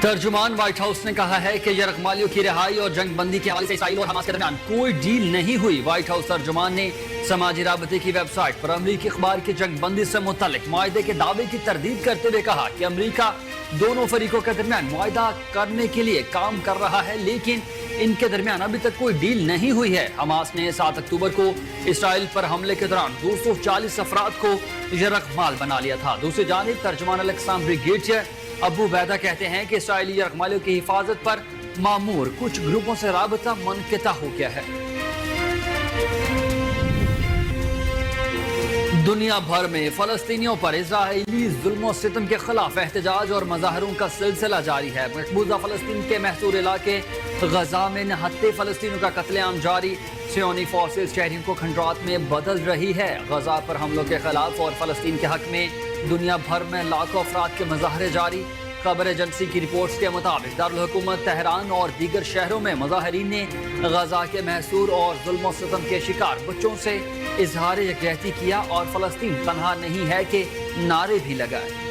ترجمان white house نے کہا ہے کہ یرغمالیوں کی رہائی اور جنگ بندی کے حوالے سے اسرائیل اور حماس کے درمیان کوئی ڈیل نہیں ہوئی۔ وائٹ ہاؤس ترجمان نے سماجی رابطے کی ویب سائٹ پر امریکی اخبار کی جنگ بندی سے متعلق معاہدے کے دعوے کی تردید کرتے ہوئے کہا کہ امریکہ دونوں فریقوں کے درمیان معاہدہ کرنے کے لیے کام کر رہا ہے، لیکن ان کے درمیان ابھی تک کوئی ڈیل نہیں ہوئی ہے۔ حماس نے 7 اکتوبر کو اسرائیل پر حملے کے دوران 240 افراد کو یرغمال بنا لیا تھا۔ دوسری جانب ترجمان الیکساندر بریگیڈیئر ابو عبیدہ کہتے ہیں کہ اسرائیلی یرغمالیوں کی حفاظت پر مامور کچھ گروپوں سے رابطہ منقطع ہو گیا ہے۔ دنیا بھر میں فلسطینیوں پر اسرائیلی ظلم و ستم کے خلاف احتجاج اور مظاہروں کا سلسلہ جاری ہے۔ مقبوضہ فلسطین کے محصور علاقے غزہ میں نہتے فلسطینیوں کا قتل عام جاری۔ صہیونی فورسز شہریوں کو کھنڈرات میں بدل رہی ہے۔ غزہ پر حملوں کے خلاف اور فلسطین کے حق میں دنیا بھر میں لاکھوں افراد کے مظاہرے جاری۔ خبر ایجنسی کی رپورٹس کے مطابق دارالحکومت تہران اور دیگر شہروں میں مظاہرین نے غزہ کے محصور اور ظلم و ستم کے شکار بچوں سے اظہار یکجہتی کیا اور فلسطین تنہا نہیں ہے کہ نعرے بھی لگائے۔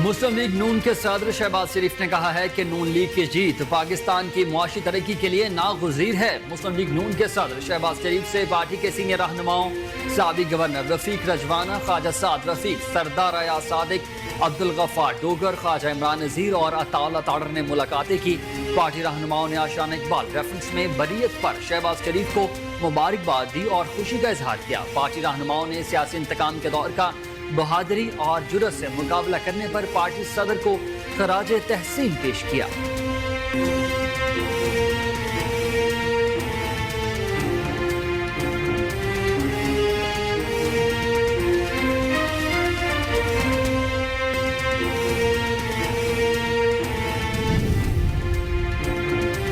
مسلم لیگ نون کے صدر شہباز شریف نے کہا ہے کہ نون لیگ کی جیت پاکستان کی معاشی ترقی کے لیے ناگزیر ہے۔ مسلم لیگ نون کے صدر شہباز شریف سے پارٹی کے سینئر رہنماؤں سابق گورنر رفیق رجوانہ، خواجہ سعد رفیق، سردار ایاز صادق، عبدالغفار ڈوگر، خواجہ عمران نذیر اور عطا اللہ تاڑر نے ملاقاتیں کی۔ پارٹی رہنماؤں نے آشان اقبال ریفرنس میں بریت پر شہباز شریف کو مبارکباد دی اور خوشی کا اظہار کیا۔ پارٹی رہنماؤں نے سیاسی انتقام کے دور کا بہادری اور جرأت سے مقابلہ کرنے پر پارٹی صدر کو خراج تحسین پیش کیا۔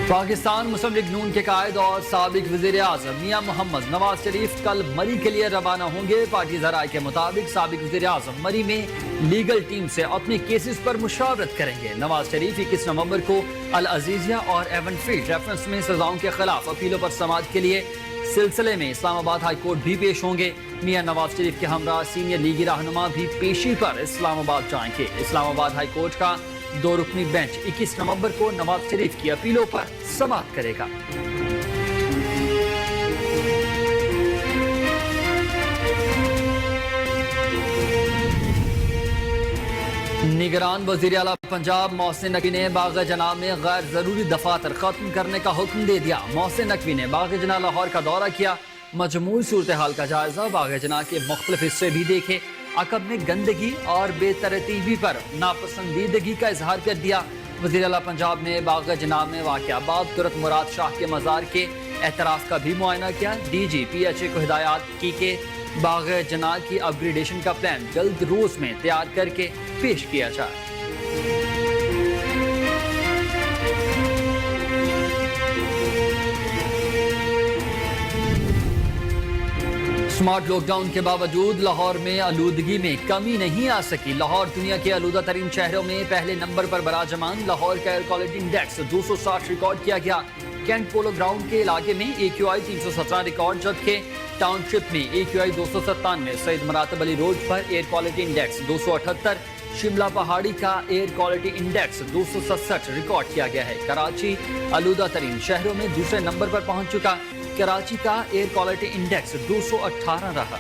پاکستان مسلم لیگ نون کے قائد اور سابق وزیر اعظم میاں محمد نواز شریف کل مری کے لیے روانہ ہوں گے۔ پارٹی ذرائع کے مطابق سابق وزیر اعظم مری میں لیگل ٹیم سے اپنے کیسز پر مشاورت کریں گے۔ نواز شریف 21 نومبر کو العزیزیہ اور ایون فیلڈ ریفرنس میں سزاؤں کے خلاف اپیلوں پر سماعت کے لیے سلسلے میں اسلام آباد ہائی کورٹ بھی پیش ہوں گے۔ میاں نواز شریف کے ہمراہ سینئر لیگی رہنما بھی پیشی پر اسلام آباد جائیں گے۔ اسلام آباد ہائی کورٹ کا 2 رکنی بینچ 21 نومبر کو نواز شریف کی اپیلوں پر سماعت کرے گا۔ نگران وزیر اعلیٰ پنجاب محسن نقوی نے باغ جناح میں غیر ضروری دفاتر ختم کرنے کا حکم دے دیا۔ محسن نقوی نے باغ جناح لاہور کا دورہ کیا، مجموعی صورتحال کا جائزہ باغ جناح کے مختلف حصے بھی دیکھے، عقب میں گندگی اور بے ترتیبی پر ناپسندیدگی کا اظہار کر دیا۔ وزیر اعلیٰ پنجاب نے باغ جناح میں واقع باب ترت مراد شاہ کے مزار کے اعتراف کا بھی معائنہ کیا۔ D G P H A کو ہدایات کی کہ باغ جناح کی اپ گریڈیشن کا پلان جلد روز میں تیار کر کے پیش کیا جائے۔ سمارٹ لاک ڈاؤن کے باوجود لاہور میں آلودگی میں کمی نہیں آ سکی۔ لاہور دنیا کے آلودہ ترین شہروں میں پہلے نمبر پر براجمان۔ لاہور کا ایئر کوالٹی انڈیکس 260 ریکارڈ کیا گیا۔ کینٹ پولو گراؤنڈ کے علاقے میں AQI 317 ریکارڈ، جبکہ ٹاؤن شپ میں AQI 297۔ سید مراتب علی روڈ پر air quality index 278۔ Shimla Pahari کا ایئر کوالٹی انڈیکس 267 ریکارڈ کیا گیا ہے۔ کراچی آلودہ ترین شہروں میں دوسرے نمبر پر پہنچ چکا۔ کراچی کا ایئر کوالٹی انڈیکس 218 رہا۔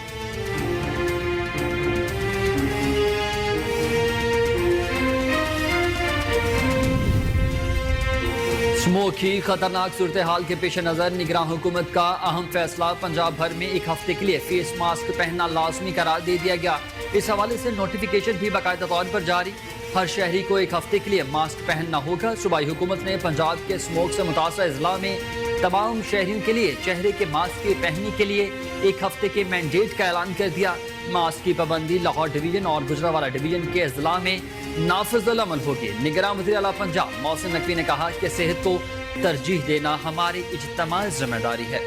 اسموگ کی خطرناک صورتحال کے پیش نظر نگراں حکومت کا اہم فیصلہ، پنجاب بھر میں 1 ہفتے کے لیے فیس ماسک پہننا لازمی قرار دے دیا گیا۔ اس حوالے سے نوٹیفیکیشن بھی باقاعدہ طور پر جاری۔ ہر شہری کو 1 ہفتے کے لیے ماسک پہننا ہوگا۔ صوبائی حکومت نے پنجاب کے اسموگ سے متاثرہ اضلاع میں تمام شہریوں کے لیے چہرے کے ماسک کے پہننے کے لیے 1 ہفتے کے مینڈیٹ کا اعلان کر دیا۔ ماسک کی پابندی لاہور ڈویژن اور گجرانوالہ ڈویژن کے اضلاع میں نافذ العمل ہوگی۔ نگراں وزیر اعلیٰ پنجاب محسن نقوی نے کہا کہ صحت کو ترجیح دینا ہماری اجتماعی ذمہ داری ہے۔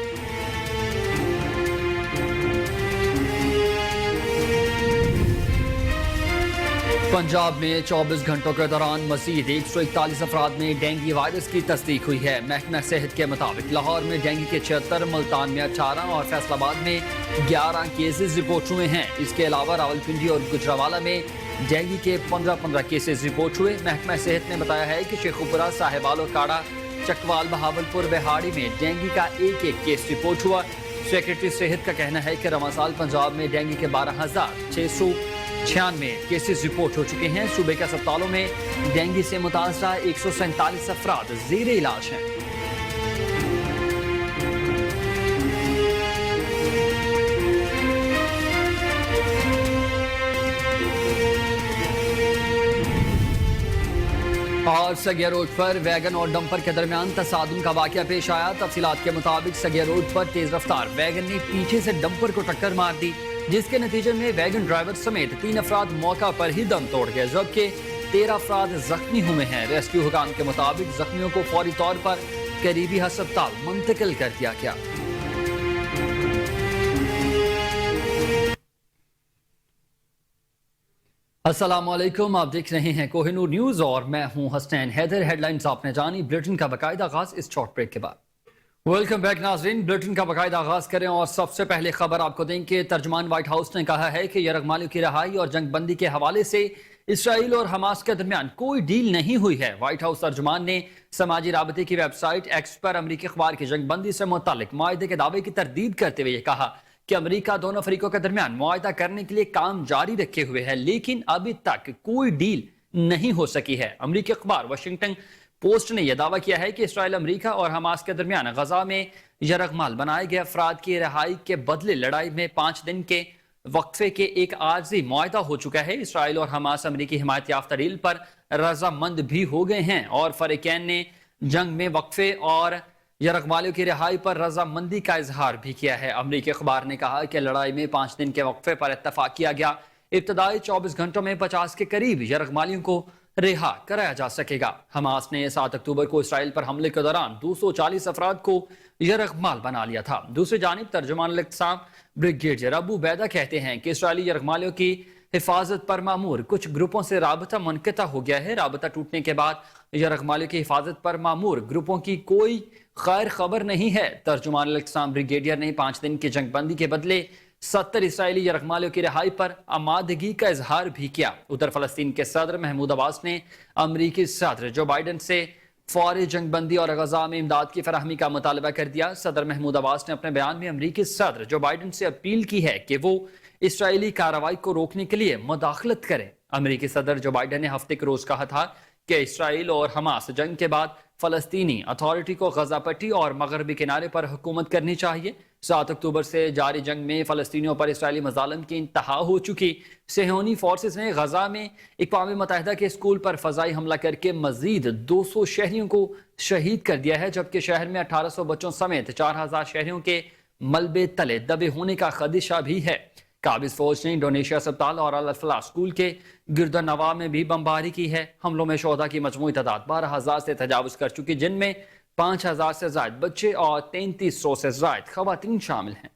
पंजाब में 24 घंटों के दौरान मजीद 141 अफराद में डेंगू वायरस की तस्दीक हुई है। महकमा सेहत के मुताबिक लाहौर में डेंगू के 76, मुल्तान में 18 और फैसलाबाद में 11 केसेस रिपोर्ट हुए हैं। इसके अलावा रावलपिंडी और गुजरावाला में डेंगू के 15 केसेस रिपोर्ट हुए। महकमा सेहत ने बताया है कि शेखुपुरा, साहिवाल और काड़ा, चकवाल, बहावलपुर, बिहाड़ी में डेंगू का एक केस रिपोर्ट हुआ। सेक्रेटरी सेहत का कहना है कि रवां साल पंजाब में डेंगू के 12,696 केसेस रिपोर्ट हो चुके हैं। सूबे के अस्पतालों में डेंगू से मुतासरा 147 अफराद ज़ेर इलाज हैं। और सगिया रोड पर वैगन और डंपर के दरमियान तसादुम का वाकया पेश आया। तफसीलात के मुताबिक सगिया रोड पर तेज रफ्तार वैगन ने पीछे से डंपर को टक्कर मार दी, जिसके नतीजे में वैगन ड्राइवर समेत 3 अफराद मौका पर ही दम तोड़ गए, जबकि 13 अफराद जख्मी हुए हैं। रेस्क्यू हुकाम के मुताबिक जख्मियों को फौरी तौर पर करीबी अस्पताल मुंतकिल कर दिया गया। अस्सलाम वालेकुम, आप देख रहे हैं कोहिनूर न्यूज और मैं हूं हसनैन हैदर। हेडलाइंस आपने जानी, बुलेटिन का बाकायदा आगाज इस शॉर्ट ब्रेक के बाद। वेलकम बैक नाजरीन, बुलेटिन का बाकायदा आगाज करें और सबसे पहले खबर आपको दें कि तर्जमान व्हाइट हाउस ने कहा है कि यरगमालियों की रिहाई और जंगबंदी के हवाले से इसराइल और हमास के दरमियान कोई डील नहीं हुई है। व्हाइट हाउस तर्जमान ने समाजी राबते की वेबसाइट एक्स पर अमरीकी अखबार की जंगबंदी से मुतालिक मुआहदे के दावे की तरदीद करते हुए कहा कि अमेरिका दोनों फरीकों के दरमियान मुआहदा करने के लिए काम जारी रखे हुए है, लेकिन अभी तक कोई डील नहीं हो सकी है। अमेरिकी अखबार वाशिंगटन पोस्ट ने यह दावा किया है कि इसराइल, अमेरिका और हमास के दरमियान गजा में यरगमाल बनाए गए अफराद की रिहाई के बदले लड़ाई में 5 दिन के वक्फे के एक आर्जी मुआहदा हो चुका है। इसराइल और हमास अमेरिकी हिमायत याफ्ता डील पर रजामंद भी हो गए हैं और फरीकैन ने जंग में वक्फे और यरगमालियों की रिहाई पर रजामंदी का इजहार भी किया है। अमरीकी अखबार ने कहा कि लड़ाई में 5 दिन के वक्फे पर इत्तफाक किया गया। इब्तदाई 24 घंटों में 50 के करीब यरगमालियों को रिहा कराया जा सकेगा। हमास ने 7 अक्टूबर को इसराइल पर हमले के दौरान 240 अफराद को यरगमाल बना लिया था। दूसरी जानिब तर्जुमान इक़्तिसाम ब्रिगेडियर अबू बैदा कहते हैं कि इसराइली यरगमालियों की हिफाजत पर मामूर कुछ ग्रुपों से राबता मुनक़ता हो गया है। राबता टूटने के बाद यरगमालियों की हिफाजत पर मामूर ग्रुपों की कोई खैर खबर नहीं है। तर्जुमान इक़्तिसाम ब्रिगेडियर ने 5 दिन की जंगबंदी के बदले 70 इसराइली यरगमालियों की रिहाई पर आमादगी का इजहार भी किया। उधर फलस्तीन के सदर महमूद अब्बास ने अमरीकी सदर जो बाइडन से फौरी जंगबंदी और गजा में इमदाद की फराहमी का मुतालबा कर दिया। सदर महमूद अब्बास ने अपने बयान में अमरीकी सदर जो बाइडन से अपील की है कि वो इसराइली कार्रवाई को रोकने के लिए मुदाखलत करें। अमरीकी सदर जो बाइडन ने हफ्ते के रोज कहा था कि इसराइल और हमास जंग के बाद फलस्तीनी अथॉरिटी को गजा पट्टी और मगरबी किनारे पर हुकूमत करनी चाहिए। 7 अक्टूबर से जारी जंग में फलस्तीनियों पर इसराइली मजालिम की इंतहा हो चुकी। सेहूनी फोर्सेस ने गजा में इक़वाम मुत्तहिदा के स्कूल पर फजाई हमला करके मजीद 200 शहरियों को शहीद कर दिया है, जबकि शहर में 1800 बच्चों समेत 4000 शहरियों के मलबे तले दबे होने का खदशा भी है। काबिज फौज ने इंडोनेशिया अस्पताल और अल फलाह स्कूल के गिरदनवा में भी बमबारी की है। हमलों में शोहदा की मजमूई तादाद 12,000 से तजावुज कर चुकी, जिनमें 5,000 से ज्यादा बच्चे और 3,300 से ज्यादा खवातीन शामिल हैं।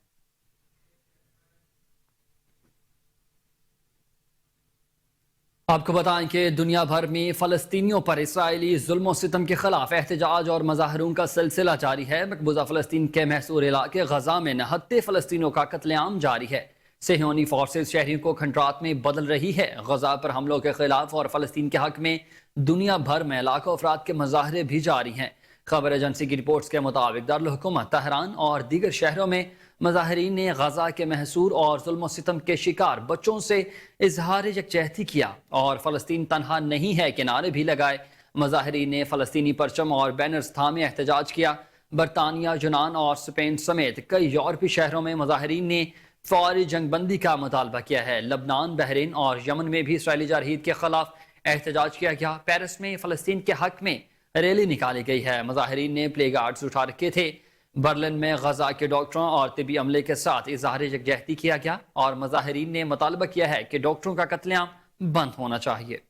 आपको बताएं कि दुनिया भर में फलस्तीनियों पर इसराइली जुल्म सितम के खिलाफ एहतजाज और मजाहरों का सिलसिला जारी है। मकबूजा फलस्तीन के महसूर इलाके गजा में नहत्ते फलस्तीनियों का कत्लेआम जारी है। सेहूनी फोर्सेस शहरियों को खंडरात में बदल रही है। गजा पर हमलों के खिलाफ और फलस्तीन के हक में दुनिया भर में लाखों अफराद के मुजाहरे भी जारी हैं। खबर एजेंसी की रिपोर्ट्स के मुताबिक दारुल हुकूमत तेहरान और दीगर शहरों में मुजाहरीन ने गजा के महसूर और जुल्म सितम के शिकार बच्चों से इजहार यकजहती किया और फलस्तीन तनहा नहीं है के नारे भी लगाए। मुजाहरीन ने फलस्तीनी परचम और बैनर्स थामे एहतजाज किया। बरतानिया, यूनान और स्पेन समेत कई यूरोपीय शहरों में मुजाहरीन ने फौरी जंगबंदी का मुतालबा किया है। लबनान, बहरीन और यमन में भी इसराइली जारहीद के खिलाफ एहतजाज किया गया। पेरिस में फलस्तीन के हक में रैली निकाली गई है। मुजाहरीन ने प्ले गार्ड्स उठा रखे थे। बर्लिन में गजा के डॉक्टरों और तिबी अमले के साथ इजहार यकजहती किया गया और मुजाहरीन ने मुतालबा किया है कि डॉक्टरों का कत्लेआम बंद होना चाहिए।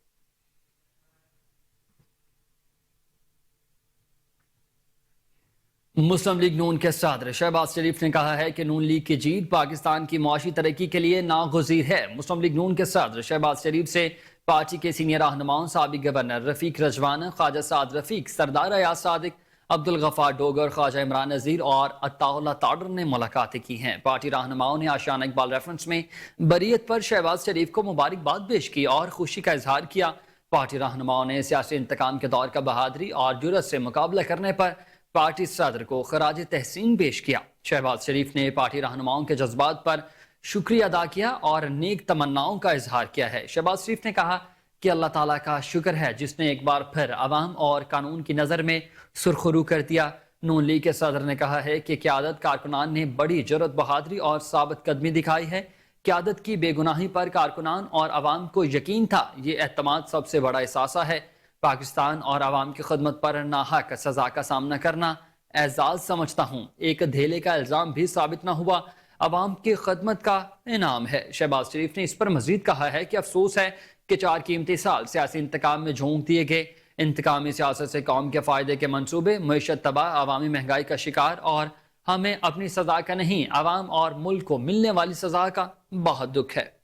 مسلم لیگ نون کے صدر شہباز شریف نے کہا ہے کہ نون لیگ کی جیت پاکستان کی معاشی ترقی کے لیے ناگزیر ہے۔ مسلم لیگ نون کے صدر شہباز شریف سے پارٹی کے سینئر رہنماؤں سابق گورنر رفیق رجوانہ، خواجہ سعد رفیق، سردار ایاز صادق، عبدالغفار ڈوگر، خواجہ عمران نذیر اور عطا اللہ تاڈر نے ملاقاتیں کی ہیں۔ پارٹی رہنماؤں نے آشیانہ اقبال ریفرنس میں بریت پر شہباز شریف کو مبارکباد پیش کی اور خوشی کا اظہار کیا۔ پارٹی رہنماؤں نے سیاسی انتقام کے دور کا بہادری اور جرأت سے مقابلہ کرنے پر پارٹی صدر کو خراج تحسین پیش کیا۔ شہباز شریف نے پارٹی رہنماؤں کے جذبات پر شکریہ ادا کیا اور نیک تمناؤں کا اظہار کیا ہے۔ شہباز شریف نے کہا کہ اللہ تعالیٰ کا شکر ہے جس نے ایک بار پھر عوام اور قانون کی نظر میں سرخرو کر دیا۔ نون لیگ کے صدر نے کہا ہے کہ قیادت کارکنان نے بڑی جرأت، بہادری اور ثابت قدمی دکھائی ہے۔ قیادت کی بے گناہی پر کارکنان اور عوام کو یقین تھا۔ یہ اعتماد سب سے بڑا اثاثہ ہے۔ پاکستان اور عوام کی خدمت پر ناحق سزا کا سامنا کرنا اعزاز سمجھتا ہوں۔ ایک دھیلے کا الزام بھی ثابت نہ ہوا، عوام کی خدمت کا انعام ہے۔ شہباز شریف نے اس پر مزید کہا ہے کہ افسوس ہے کہ 4 قیمتی سال سیاسی انتقام میں جھونک دیے گئے۔ انتقامی سیاست سے قوم کے فائدے کے منصوبے، معیشت تباہ، عوامی مہنگائی کا شکار، اور ہمیں اپنی سزا کا نہیں، عوام اور ملک کو ملنے والی سزا کا بہت دکھ ہے۔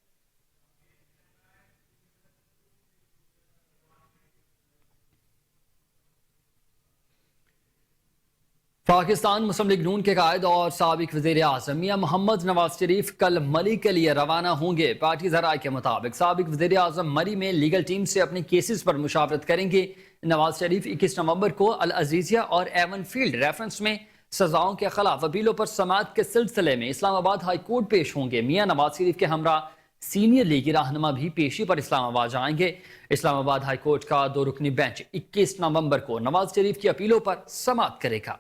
پاکستان مسلم لیگ نون کے قائد اور سابق وزیر اعظم میاں محمد نواز شریف کل مری کے لیے روانہ ہوں گے۔ پارٹی ذرائع کے مطابق سابق وزیر اعظم مری میں لیگل ٹیم سے اپنے کیسز پر مشاورت کریں گے۔ نواز شریف 21 نومبر کو العزیزیہ اور ایون فیلڈ ریفرنس میں سزاؤں کے خلاف اپیلوں پر سماعت کے سلسلے میں اسلام آباد ہائی کورٹ پیش ہوں گے۔ میاں نواز شریف کے ہمراہ سینئر لیگی رہنما بھی پیشی پر اسلام آباد جائیں گے۔ اسلام آباد ہائی کورٹ کا 2 رکنی بینچ 21 نومبر کو نواز شریف کی اپیلوں پر سماعت کرے گا۔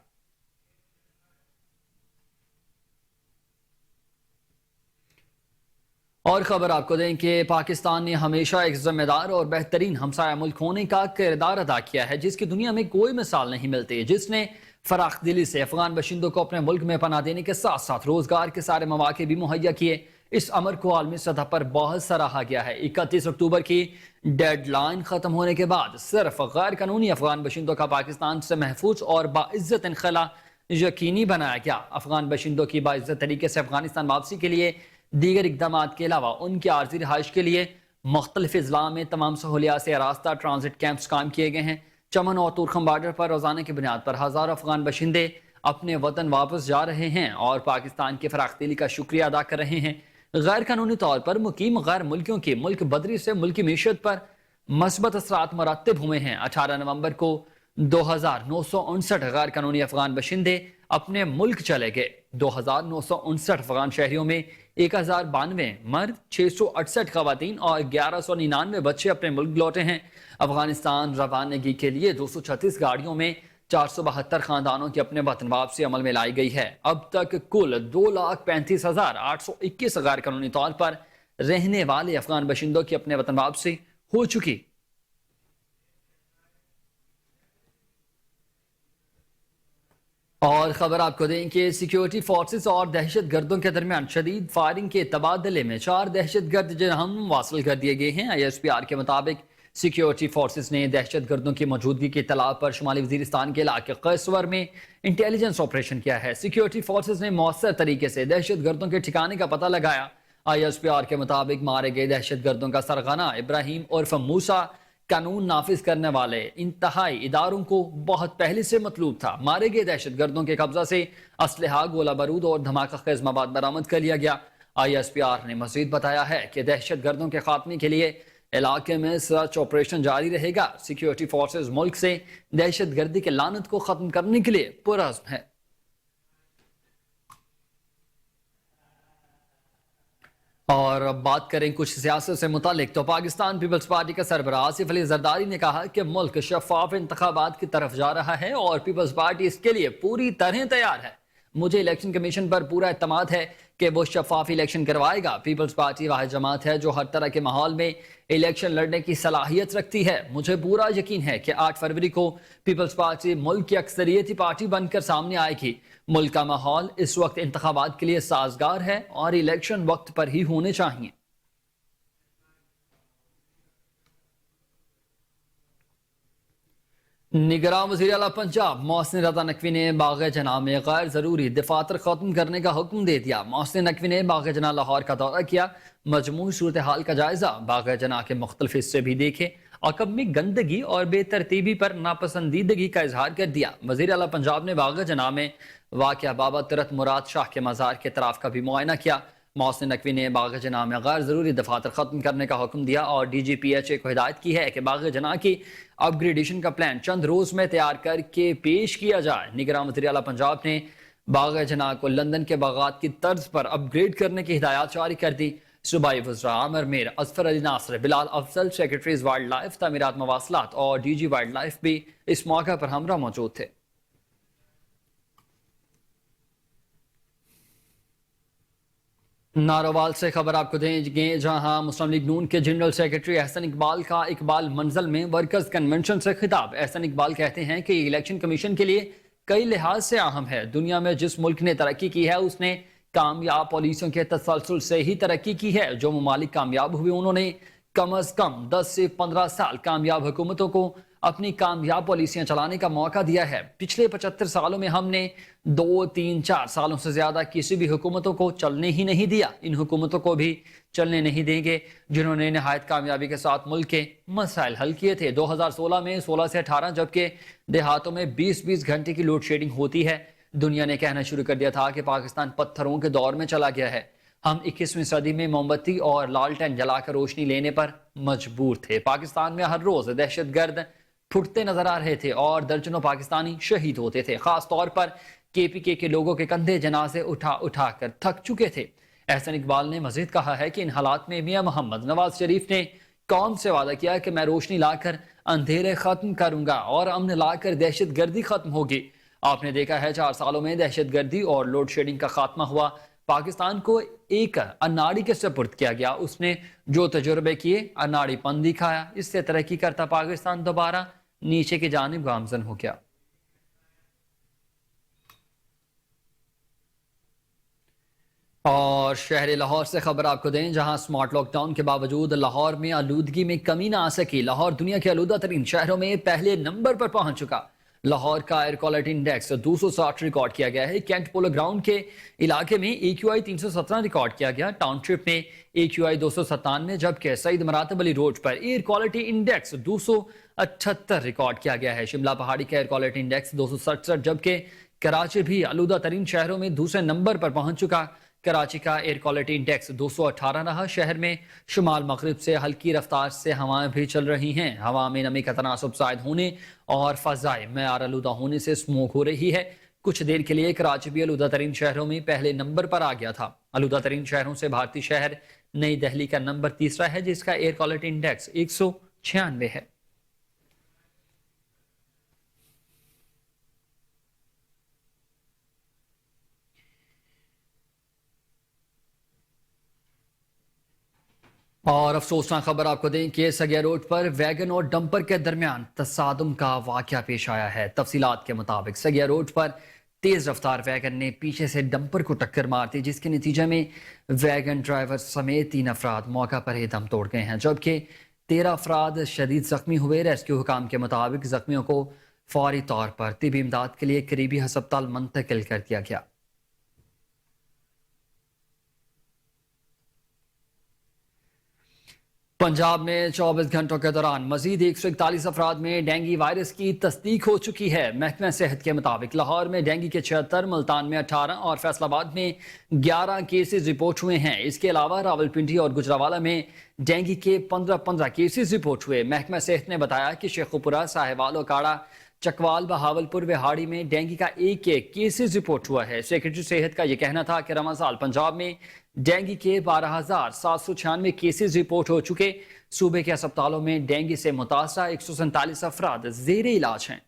اور خبر آپ کو دیں کہ پاکستان نے ہمیشہ ایک ذمہ دار اور بہترین ہمسایہ ملک ہونے کا کردار ادا کیا ہے جس کی دنیا میں کوئی مثال نہیں ملتی، جس نے فراخ دلی سے افغان باشندوں کو اپنے ملک میں پناہ دینے کے ساتھ ساتھ روزگار کے سارے مواقع بھی مہیا کیے۔ اس امر کو عالمی سطح پر بہت سراہا گیا ہے۔ 31 اکتوبر کی ڈیڈ لائن ختم ہونے کے بعد صرف غیر قانونی افغان باشندوں کا پاکستان سے محفوظ اور باعزت انخلا یقینی بنایا گیا۔ افغان باشندوں کی باعزت طریقے سے افغانستان واپسی کے لیے دیگر اقدامات کے علاوہ ان کی عارضی رہائش کے لیے مختلف اضلاع میں تمام سہولیات سے آراستہ ٹرانزٹ کیمپس قائم کیے گئے ہیں۔ چمن اور تورخم بارڈر پر روزانہ کی بنیاد پر ہزاروں افغان باشندے اپنے وطن واپس جا رہے ہیں اور پاکستان کی فراخ دلی کا شکریہ ادا کر رہے ہیں۔ غیر قانونی طور پر مقیم غیر ملکیوں کی ملک بدری سے ملکی معیشت پر مثبت اثرات مرتب ہوئے ہیں۔ 18 نومبر کو 2959 غیر قانونی افغان باشندے اپنے ملک چلے گئے۔ 2959 افغان شہریوں میں 1092 مرد، 668 خواتین اور 1199 بچے اپنے ملک لوٹے ہیں۔ افغانستان روانگی کے لیے 236 گاڑیوں میں 472 خاندانوں کی اپنے وطن واپسی عمل میں لائی گئی ہے۔ اب تک کل 2,35,821 غیر قانونی طور پر رہنے والے افغان باشندوں کی اپنے وطن واپسی ہو چکی۔ اور خبر آپ کو دیں کہ سیکیورٹی فورسز اور دہشت گردوں کے درمیان شدید فائرنگ کے تبادلے میں 4 دہشت گرد جرحم واصل کر دیے گئے ہیں۔ ISPR کے مطابق سیکیورٹی فورسز نے دہشت گردوں کی موجودگی کی اطلاع پر شمالی وزیرستان کے علاقے قیصور میں انٹیلیجنس آپریشن کیا ہے۔ سیکیورٹی فورسز نے مؤثر طریقے سے دہشت گردوں کے ٹھکانے کا پتہ لگایا۔ ISPR کے مطابق مارے گئے دہشت گردوں کا سرغنہ ابراہیم عرف موسیٰ قانون نافذ کرنے والے انتہائی اداروں کو بہت پہلے سے مطلوب تھا۔ مارے گئے دہشت گردوں کے قبضہ سے اسلحہ، گولہ بارود اور دھماکہ خیز مواد برآمد کر لیا گیا۔ ISPR نے مزید بتایا ہے کہ دہشت گردوں کے خاتمے کے لیے علاقے میں سرچ آپریشن جاری رہے گا۔ سیکیورٹی فورسز ملک سے دہشت گردی کے لعنت کو ختم کرنے کے لیے پرعزم ہے۔ اور اب بات کریں کچھ سیاست سے متعلق تو پاکستان پیپلز پارٹی کا سربراہ آصف علی زرداری نے کہا کہ ملک شفاف انتخابات کی طرف جا رہا ہے اور پیپلز پارٹی اس کے لیے پوری طرح تیار ہے۔ مجھے الیکشن کمیشن پر پورا اعتماد ہے کہ وہ شفاف الیکشن کروائے گا۔ پیپلز پارٹی واحد جماعت ہے جو ہر طرح کے ماحول میں الیکشن لڑنے کی صلاحیت رکھتی ہے۔ مجھے پورا یقین ہے کہ 8 فروری کو پیپلز پارٹی ملک کی اکثریتی پارٹی بن کر سامنے آئے گی۔ ملک کا ماحول اس وقت انتخابات کے لیے سازگار ہے اور الیکشن وقت پر ہی ہونے چاہیے۔ निगरान वज़ीर आला पंजाब मोहसिन रज़ा नकवी ने बाग़ जना में गैर ज़रूरी दफातर ख़त्म करने का हुक्म दे दिया। मोहसिन नकवी ने बाग़ जना लाहौर का दौरा किया, मजमूई सूरत हाल का जायजा बाग़ जना के मुख्तलिफ हिस्से भी देखे। अकब में गंदगी और बेतरतीबी पर नापसंदीदगी का इजहार कर दिया। वज़ीर आला पंजाब ने बाग़ जना में वाक़या बाबा तिरथ मुराद शाह के मज़ार के तरफ का भी मुआयना किया। मोहसिन नकवी ने बाग़ जना में गैर ज़रूरी दफातर ख़त्म करने का हुक्म दिया और DGPH को हिदायत की है कि बाग़ जना की अपग्रेडेशन का प्लान चंद रोज में तैयार करके पेश किया जाए। निगरान वज़ीर आला पंजाब ने बाग़ जना को लंदन के बागात की तर्ज पर अपग्रेड करने की हिदायत जारी कर दी। सूबाई वज़रा Amir Mir, Asfar Ali Nasir, Bilal Afzal, secretaries wildlife, तामीरात मवासलात और DG वाइल्ड लाइफ भी इस मौके पर हमरा मौजूद थे। नारोवाल से खबर आपको देंगे, जहां मुस्लिम लीग नून के जनरल सेक्रेटरी एहसन इकबाल का इकबाल मंजिल में वर्कर्स कन्वेंशन से खिताब। एहसन इकबाल कहते हैं कि इलेक्शन कमीशन के लिए कई लिहाज से अहम है। दुनिया में जिस मुल्क ने तरक्की की है उसने कामयाब पॉलिसियों के तसलसल से ही तरक्की की है। जो ममालिक कामयाब हुए उन्होंने कम अज कम 10 से 15 साल कामयाब हुकूमतों को अपनी कामयाब पॉलिसियां चलाने का मौका दिया है। पिछले 75 सालों में हमने 2, 3, 4 सालों से ज्यादा किसी भी हुकूमतों को चलने ही नहीं दिया। इन हुकूमतों को भी चलने नहीं देंगे जिन्होंने नहायत कामयाबी के साथ मुल्क के मसाइल हल किए थे। 2016 में 16 से 18 जबकि देहातों में 20-20 घंटे की लोड शेडिंग होती है। दुनिया ने कहना शुरू कर दिया था कि पाकिस्तान पत्थरों के दौर में चला गया है। हम 21वीं सदी में मोमबत्ती और लालटेन जलाकर रोशनी लेने पर मजबूर थे। पाकिस्तान में हर रोज दहशतगर्द फुटते नजर आ रहे थे और दर्जनों पाकिस्तानी शहीद होते थे। खास तौर पर KPK के लोगों के कंधे जनाजे उठा उठा कर थक चुके थे। एहसन इकबाल ने मजीद कहा है कि इन हालात में मियां मोहम्मद नवाज शरीफ ने कौम से वादा किया कि मैं रोशनी लाकर अंधेरे खत्म करूंगा और अमन लाकर दहशतगर्दी खत्म होगी। आपने देखा है 4 सालों में दहशतगर्दी और लोड शेडिंग का खात्मा हुआ। पाकिस्तान को एक अनाड़ी के सपुर्द किया गया। उसने जो तजुर्बे किए अनाड़ीपन दिखाया। इससे तरक्की करता पाकिस्तान दोबारा नीचे की जानिब गामजन हो गया। और शहर लाहौर से खबर आपको दें, जहां स्मार्ट लॉकडाउन के बावजूद लाहौर में आलूदगी में कमी ना आ सकी। लाहौर दुनिया के आलूदा तरीन शहरों में पहले नंबर पर पहुंच चुका। लाहौर का एयर क्वालिटी इंडेक्स 260 रिकॉर्ड किया गया है। कैंट पोलो ग्राउंड के इलाके में AQI 317 रिकॉर्ड किया गया। टाउनशिप में AQI 297, जबकि सईद मरातब अली रोड पर एयर क्वालिटी इंडेक्स 278 रिकॉर्ड किया गया है। शिमला पहाड़ी का एयर क्वालिटी इंडेक्स 267, जबकि कराची भी आलूदा तरीन शहरों में दूसरे नंबर पर पहुंच चुका। कराची का एयर क्वालिटी इंडेक्स 218 रहा। शहर में शुमाल मगरिब से हल्की रफ्तार से हवाएं भी चल रही हैं। हवा में नमी का तनासुब जायद होने और फजाए मेयार आलूदा होने से स्मोक हो रही है। कुछ देर के लिए कराची भी आलूदा तरीन शहरों में पहले नंबर पर आ गया था। आलूदा तरीन शहरों से भारतीय शहर नई दिल्ली का नंबर तीसरा है, जिसका एयर क्वालिटी इंडेक्स 196 है। और अफसोसनाक खबर आपको दें कि सगिया रोड पर वैगन और डंपर के दरमियान तसादुम का वाकया पेश आया है। तफसीलात के मुताबिक सगिया रोड पर तेज रफ्तार वैगन ने पीछे से डंपर को टक्कर मार दी, जिसके नतीजे में वैगन ड्राइवर समेत 3 अफराद मौका पर ही दम तोड़ गए हैं, जबकि 13 अफराद शदीद जख्मी हुए। रेस्क्यू हुकाम के मुताबिक जख्मियों को फौरी तौर पर तिबी इमदाद के लिए करीबी हस्पताल मुंतकिल कर दिया गया। पंजाब में 24 घंटों के दौरान मजीद 141 अफराद में डेंगू वायरस की तस्दीक हो चुकी है। महकमा सेहत के मुताबिक लाहौर में डेंगू के 76, मुल्तान में 18 और फैसलाबाद में 11 केसेस रिपोर्ट हुए हैं। इसके अलावा रावलपिंडी और गुजरावाला में डेंगू के 15 केसेस रिपोर्ट हुए। महकमा सेहत ने बताया कि शेखुपुरा, साहिवाल, ओकाड़ा, चकवाल, बहावलपुर, विहाड़ी में डेंगू का एक केसेस रिपोर्ट हुआ है। सेक्रेटरी सेहत का यह कहना था कि रमजान पंजाब में डेंगू के 12,796 केसेस रिपोर्ट हो चुके। सूबे के अस्पतालों में डेंगू से मुतासरा 147 अफराद जेर इलाज हैं।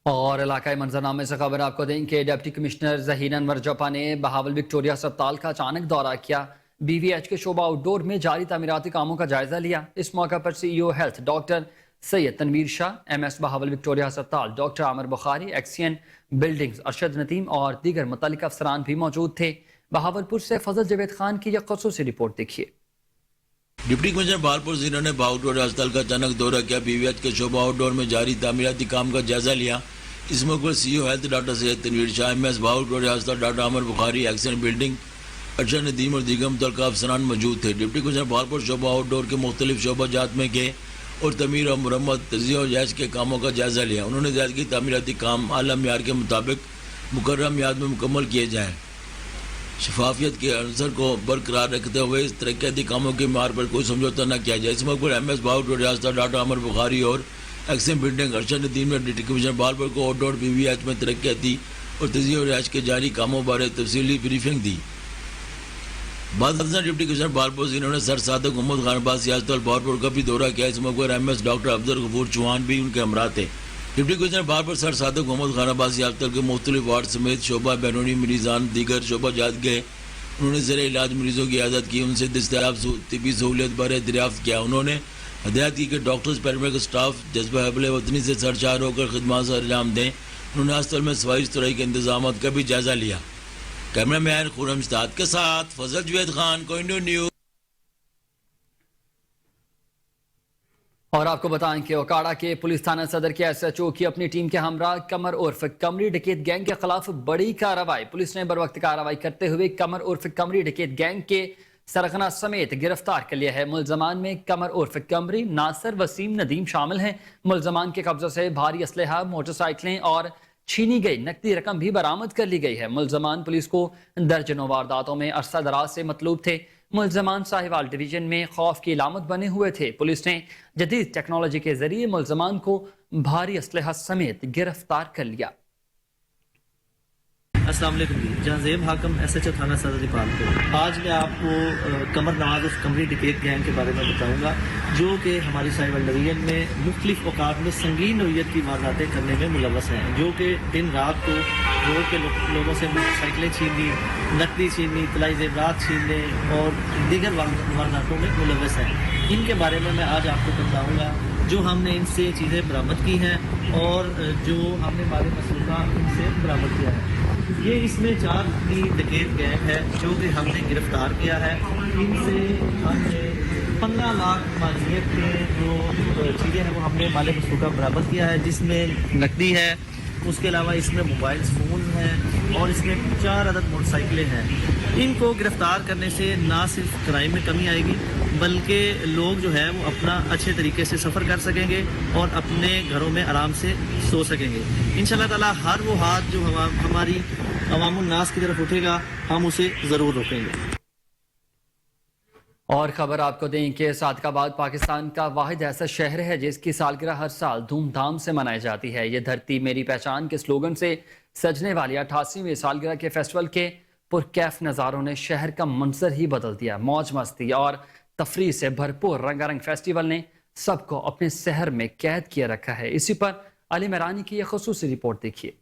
और इलाकाई मंजरनामे से खबर आपको दें कि डिप्टी कमिश्नर जहीन अनवर जपा ने बहावल विक्टोरिया अस्पताल का अचानक दौरा किया। BVH के शोबा आउटडोर में जारी तामीराती कामों का जायजा लिया। इस मौके पर CEO health doctor Syed Tanveer Shah, MS Bahawal Victoria अस्पताल doctor Aamir Bukhari, XEN buildings Arshad Nadeem और दीगर मुतल्लिक अफसरान भी मौजूद थे। बहावलपुर से फजल जावेद खान की यह खसूसी रिपोर्ट देखिए। डिप्टी कमिश्नर बहावलपुर जिन्हों ने बहावलपुर अस्पताल का अचानक दौरा किया, पीवीएच के शोभा आउटडोर में जारी तामीराती काम का जायजा लिया। इस मौके पर CEO health doctor Syed Tanveer Shah, MS Bahawalpur अस्पताल doctor Amar Bukhari, accident building Arshad Nadeem और दीगर मुतल्लिक़ अफसरान मौजूद थे। डिप्टी कमिश्नर बहावलपुर शोभा आउटडोर के मुख्तलिफ शोबा जात में गए और तमीर और मरम्मत, तज़िया और जायज़ के कामों का जायजा लिया। उन्होंने जायज़ की तामीराती काम आला मियार के मुताबिक मुकर्रर मियाद में मुकम्मल किए जाएँ। शफाफियत के अंसर को बरकरार रखते हुए इस तरक्याती कामों के मार पर कोई समझौता न किया जाए। इस मौके पर एमएस बहावलपुर रियासत डॉक्टर अमर बुखारी और एक्सीडेंट बिल्डिंग अरशद नदीम ने डिप्टी कमिश्नर बहावलपुर को आउटडोर पीवीएच में तरक्याती और तज़िया और रिहाइश के जारी कामों बारे तफसीली ब्रीफिंग दी। बाद डिप्टी कमिश्नर बहावलपुर जिन्होंने सर सादक मोहम्मद खान अब्बास सियासत बहावलपुर का भी दौरा किया। इस मौके पर एमएस डॉक्टर अब्दुल गफूर चौहान भी उनके हमरा थे। Deputy commissioner Bahawalpur sir Sadiq Muhammad Khan Abbas सियासत के मुख्तलिफ वार्ड समेत शोबा बैरूनी मरीजान दीगर शोबा जात गए। उन्होंने ज़र इलाज मरीजों की इयादत की, उनसे दस्तयाब तिबी सहूलियत बारे दरियाफ्त किया। उन्होंने हदायत की कि डॉक्टर्स, पैरामेडिकल स्टाफ जज्बा हबले वतनी से सरशार होकर खिदमत से अंजाम दें। उन्होंने अस्पताल में सफाई सुथराई के इंतजाम का भी जायजा लिया। कैमरा मैन खुरम इस्ताद के साथ फजल जावेद खान, कोहिनूर न्यूज़। और आपको बताएं कि ओकाड़ा के पुलिस थाना सदर के एसएचओ की अपनी टीम के हमरा कमर उर्फ कमरी डकैत गैंग के खिलाफ बड़ी कार्रवाई। पुलिस ने बरवक्त कार्रवाई करते हुए कमर उर्फ कमरी डकैत गैंग के सरगना समेत गिरफ्तार कर लिया है। मुलजमान में कमर उर्फ कमरी, नासिर, वसीम, नदीम शामिल हैं। मुलजमान के कब्जे से भारी असलहा, मोटरसाइकिलें और छीनी गई नकदी रकम भी बरामद कर ली गई है। मुलजमान पुलिस को दर्जनों वारदातों में अरसा दराज से मतलूब थे। मुलजमान साहिवाल डिवीजन में खौफ की इलामत बने हुए थे। पुलिस ने जदीद टेक्नोलॉजी के जरिए मुलजमान को भारी असलहा समेत गिरफ्तार कर लिया। अस्सलाम वालेकुम जी, जहांज़ेब हाकम एसएचओ थाना सदर दीपालपुर। आज मैं आपको कमर नवाज उस कमरी डकैत गैंग के बारे में बताऊंगा जो कि हमारी साहिवाल डिवीजन में मुख्तलिफ औकात में संगीन नौइयत की वारदातें करने में मुलव्वस हैं, जो कि दिन रात को रोड के लोगों से मोटरसाइकिलें छीननी, नकदी छीननी, तलाई ज़ेवरात छीनने और दीगर वारदातों में मुलव्वस हैं। इनके बारे में मैं आज आपको बताऊँगा जो हमने इनसे चीज़ें बरामद की हैं और जो हमने माली मसरूका इनसे बरामद किया है। ये इसमें 4 की डकैत गैंग है जो कि हमने गिरफ्तार किया है। इनसे हमने 15 लाख मालियत के जो चीज़ें हैं वो हमने माली मसरूका बरामद किया है, जिसमें नकदी है, उसके अलावा इसमें मोबाइल फ़ोन हैं और इसमें 4 अदद मोटरसाइकिलें हैं। इनको गिरफ्तार करने से ना सिर्फ क्राइम में कमी आएगी बल्कि लोग जो है वो अपना अच्छे तरीके से सफ़र कर सकेंगे और अपने घरों में आराम से सो सकेंगे। इंशाअल्लाह ताला हर वो हाथ जो हमारी अवामुन नास की तरफ उठेगा हम उसे ज़रूर रोकेंगे। और खबर आपको दें कि सादकाबाद पाकिस्तान का वाहिद ऐसा शहर है जिसकी सालगिरह हर साल धूमधाम से मनाई जाती है। ये धरती मेरी पहचान के स्लोगन से सजने वाली 88वीं सालगिरह के फेस्टिवल के पुरकैफ नज़ारों ने शहर का मंजर ही बदल दिया। मौज मस्ती और तफरीह से भरपूर रंगारंग फेस्टिवल ने सबको अपने शहर में कैद किए रखा है। इसी पर अली मेरानी की यह खुसूसी रिपोर्ट देखिए।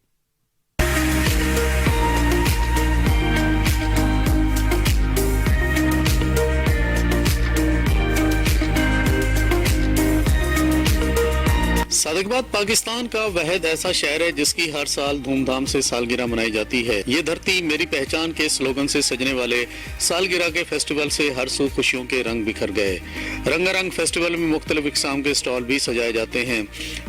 सादकाबाद पाकिस्तान का वहद ऐसा शहर है जिसकी हर साल धूमधाम से सालगिरह मनाई जाती है। ये धरती मेरी पहचान के स्लोगन से सजने वाले सालगिरह के फेस्टिवल से हर सू खुशियों के रंग बिखर गए। रंगारंग फेस्टिवल में मुख्तलिफ इक़साम के स्टॉल भी सजाए जाते हैं,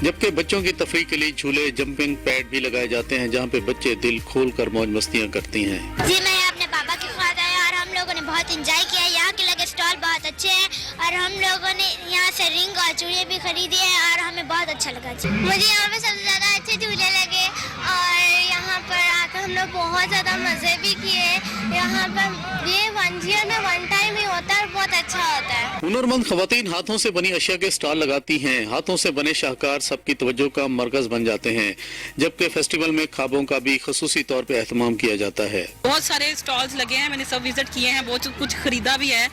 जबकि बच्चों की तफरीह के लिए झूले, जंपिंग पैड भी लगाए जाते हैं, जहाँ पे बच्चे दिल खोल कर मौज मस्तियाँ करती हैं। जी, मैं अपने पापा के साथ आया और हम लोगों ने बहुत इंजॉय किया। यहाँ के लगे स्टॉल बहुत अच्छे हैं और हम लोगों ने यहाँ से रिंग और चूड़ियाँ भी खरीदी है और हमें बहुत अच्छा लगा। मुझे यहाँ पे सबसे ज़्यादा अच्छे झूले लगे और यहाँ पर आकर हम लोग बहुत ज़्यादा मज़े भी किए। यहाँ पर ये 1 ईयर में 1 टाइम ही होता है और बहुत अच्छा होता है। हुनरमंद खवातीन हाथों से बनी अशिया के स्टॉल लगाती हैं। हाथों से बने शाहकार सबकी तवज्जो का मरकज बन जाते हैं, जबकि फेस्टिवल में खाबों का भी खसूसी तौर पे एहतमाम किया जाता है। बहुत सारे स्टॉल्स लगे हैं, मैंने सब विजिट किए हैं, बहुत कुछ खरीदा भी है,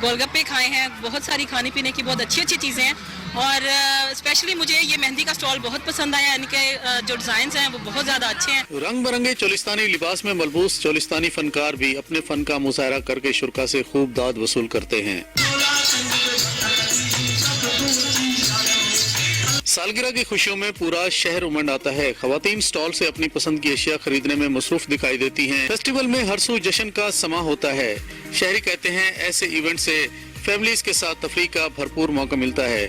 गोलगप्पे खाए हैं, बहुत सारी खाने पीने की बहुत अच्छी अच्छी चीज़ें हैं। और स्पेशली मुझे ये मेहंदी का स्टॉल बहुत पसंद आया, इनके जो डिजाइन हैं वो बहुत ज़्यादा अच्छे हैं। रंग बिरंगे चोलिस्तानी लिबास में मलबूस चोलिस्तानी फनकार भी अपने फन का मुजाहरा करके शुरा से खूब दाद वसूल करते हैं। सालगिरह की खुशियों में पूरा शहर उमंड आता है। खवातीन स्टॉल से अपनी पसंद की अशिया खरीदने में मसरूफ दिखाई देती हैं। फेस्टिवल में हर सू जश्न का समा होता है। शहरी कहते हैं ऐसे इवेंट से फैमिलीज के साथ तफरीह का भरपूर मौका मिलता है।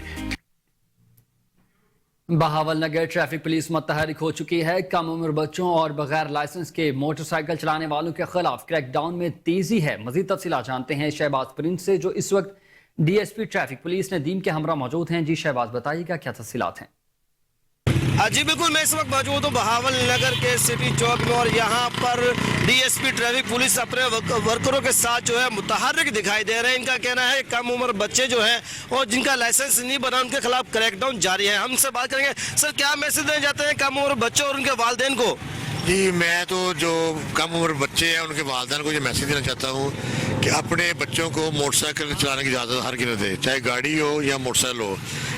बहावल नगर ट्रैफिक पुलिस मुतहरिक हो चुकी है। कम उम्र बच्चों और बगैर लाइसेंस के मोटरसाइकिल चलाने वालों के खिलाफ क्रैकडाउन में तेजी है। मजीद तफसीलात जानते हैं शहबाज प्रिंस से, जो इस वक्त डीएसपी ट्रैफिक पुलिस नदीम के हमरा मौजूद हैं। जी शहबाज, बताइएगा क्या तफसीलात हैं? जी बिल्कुल, मैं इस वक्त मौजूद हूँ बहावल नगर के सिटी चौक में और यहाँ पर डीएसपी ट्रैफिक पुलिस अपने वर्करों के साथ जो है मुतहर्रिक दिखाई दे रहे हैं। इनका कहना है कम उम्र बच्चे जो हैं और जिनका लाइसेंस नहीं बना उनके खिलाफ क्रैकडाउन जारी है। हमसे बात करेंगे। सर, क्या मैसेज देना चाहते हैं कम उम्र बच्चों और उनके वालिदैन को? जी, मैं तो जो कम उम्र बच्चे हैं उनके वालिदैन को ये मैसेज देना चाहता हूँ कि अपने बच्चों को मोटरसाइकिल चलाने की इजाज़त हर किसी दे, चाहे गाड़ी हो या मोटरसाइकिल हो,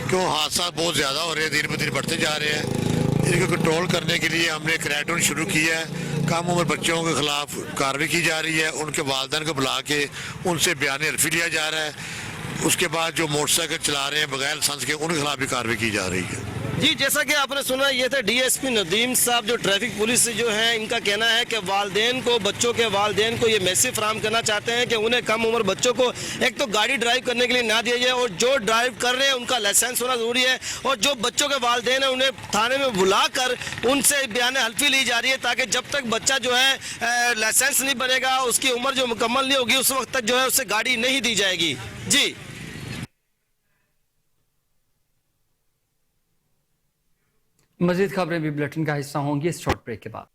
क्यों हादसा बहुत ज़्यादा हो रहे हैं, दिन ब दिन बढ़ते जा रहे हैं। इनको कंट्रोल करने के लिए हमने क्रैकडाउन शुरू किया है। कम उम्र बच्चों के खिलाफ कार्रवाई की जा रही है। उनके वालिदैन को बुला के उनसे बयान हल्फी लिया जा रहा है। उसके बाद जो मोटरसाइकिल चला रहे हैं बगैर लाइसेंस के, उनके खिलाफ भी कार्रवाई की जा रही है। जी, जैसा कि आपने सुना, ये थे डीएसपी नदीम साहब जो ट्रैफिक पुलिस से जो है। इनका कहना है कि वालिदैन को, बच्चों के वालिदैन को ये मैसेज फराहम करना चाहते हैं कि उन्हें कम उम्र बच्चों को एक तो गाड़ी ड्राइव करने के लिए ना दिया जाए और जो ड्राइव कर रहे हैं उनका लाइसेंस होना जरूरी है। और जो बच्चों के वालिदैन है उन्हें थाने में बुलाकर उनसे बयान हल्फी ली जा रही है, ताकि जब तक बच्चा जो है लाइसेंस नहीं बनेगा, उसकी उम्र जो मुकम्मल नहीं होगी, उस वक्त तक जो है उसे गाड़ी नहीं दी जाएगी। जी, मजीद खबरें भी बुलेटिन का हिस्सा होंगी इस शॉर्ट ब्रेक के बाद।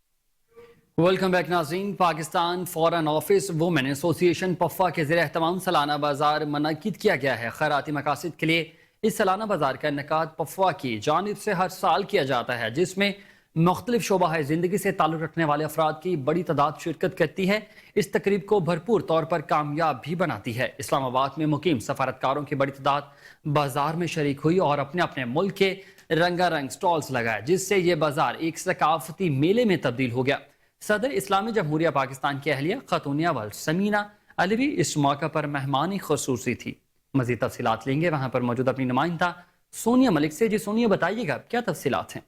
वेलकम बैक नाज़रीन। Pakistan foreign office women association पफा के ज़रिए एहतमाम सालाना बाजार मुनक्किद किया गया है। खैराती मकासद के लिए इस सालाना बाजार का इनकाद पफा की जानिब से हर साल किया जाता है, जिसमें मुख्तलिफ शोबा ज़िंदगी से ताल्लुक़ रखने वाले अफराद की बड़ी तादाद शिरकत करती है। इस तकरीब को भरपूर तौर पर कामयाब भी बनाती है। इस्लामाबाद में मुकीम सफारतकारों की बड़ी तादाद बाजार में शरीक हुई और अपने अपने मुल्क के रंगारंग स्टॉल्स लगाए, जिससे ये बाजार एक सकाफती मेले में तब्दील हो गया। सदर इस्लामी जमहूरिया पाकिस्तान की अहलिया खतून अव्वल समीना अली भी इस मौका पर मेहमानी खुसूसी थी। मजीद तफसीलात लेंगे वहां पर मौजूद अपनी नुमाइंदा सोनिया मलिक से। जी सोनिया, बताइएगा क्या तफसीलात हैं?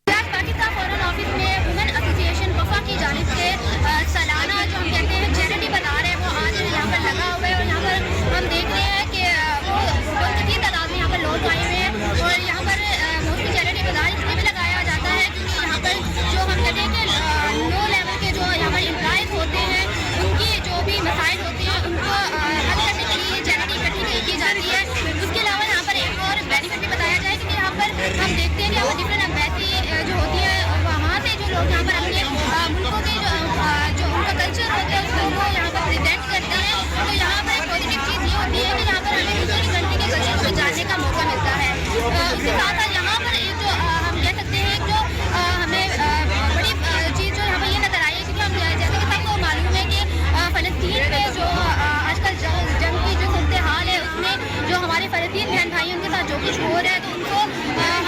पाकिस्तान फॉरेन ऑफिस में वुमेन एसोसिएशन पफा की जानिब से सालाना जो हम कहते हैं चैरिटी बाजार है, वो आज यहाँ पर लगा हुआ है। और यहाँ पर हम देख रहे हैं कि वो बहुत तादाद में यहाँ पर लोग आए हुए हैं। और यहाँ पर मोस्टली चैरिटी बाजार इसलिए भी लगाया जाता है क्योंकि यहाँ पर जो हम कहते हैं कि लो लेवल के जो यहाँ पर एम्प्लॉयज़ होते हैं, उनकी जो भी मसाइल होते हैं उनको हल करने के लिए चैरिटी इकट्ठी की जाती है। उसके अलावा यहाँ पर एक और बेनिफिट भी बताया जाए कि यहाँ पर हम देखते हैं कि यहाँ पर डिफरेंट एम्बेसी जो होती है, वहाँ से जो लोग यहाँ पर अपने मुल्कों के जो उनका कल्चर होता है उसको वो यहाँ पर प्रेजेंट करते हैं। तो यहाँ पर एक पॉजिटिव चीज़ ये होती है कि यहाँ पर हमें दूसरी कंट्री के कल्चर को जानने का मौका मिलता है। उसके साथ साथ यहाँ पर एक जो हम कह सकते हैं जो हमें बड़ी चीज़ जो यहाँ पर ये नजर आई है, क्योंकि हम जैसे कि सबको मालूम है कि फ़लस्तीन में जो आजकल जंग की जो सूरत हाल है, उसमें जो हमारे फ़लस्तीन बहन भाई उनके साथ जो कुछ हो रहा है, तो उनको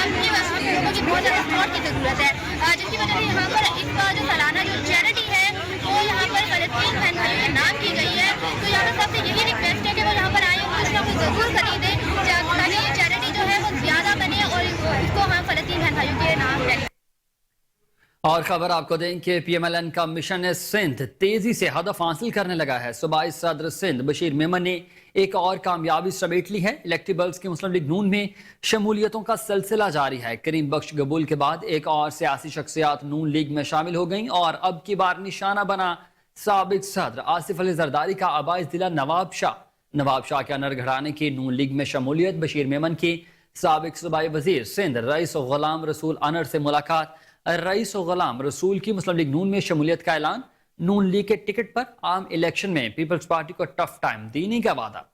हम लोगों की बहुत ज़्यादा सपोर्ट की ज़रूरत है, जिसकी वजह से यहाँ पर इसका जो सालाना जो चैरिटी है वो यहाँ पर फ़लस्तीन बहन भाइयों के नाम की गई है। तो यहाँ पर सबसे यही रिक्वेस्ट है कि वो यहाँ पर आए और कुछ ना कुछ ज़रूर खरीदें, ताकि ये चैरिटी जो है वो ज़्यादा बने और इसको हम फ़लस्तीन बहन भाइयों के नाम करें। और खबर आपको दें कि PMLN का मिशन सिंध तेजी से हदफ हासिल करने लगा है। सूबाई सदर सिंध बशीर मेमन ने एक और कामयाबी समेट ली है। इलेक्टेबल्स की मुस्लिम लीग नून में शमूलियतों का सिलसिला जारी है। करीम बख्श गबूल के बाद एक और सियासी शख्सियात नून लीग में शामिल हो गईं और अब की बार निशाना बना साबिक सदर आसिफ अली जरदारी का आबाइस जिला नवाब शाह के अनर घराने की नून लीग में शमूलियत। बशीर मेमन की साबिक सूबाई वजीर सिंध रईस गुलाम रसूल अनर से मुलाकात। रईस गुलाम रसूल की मुस्लिम लीग नून में शमूलियत का ऐलान। नून लीग के टिकट पर आम इलेक्शन में पीपल्स पार्टी को टफ टाइम देने का वादा।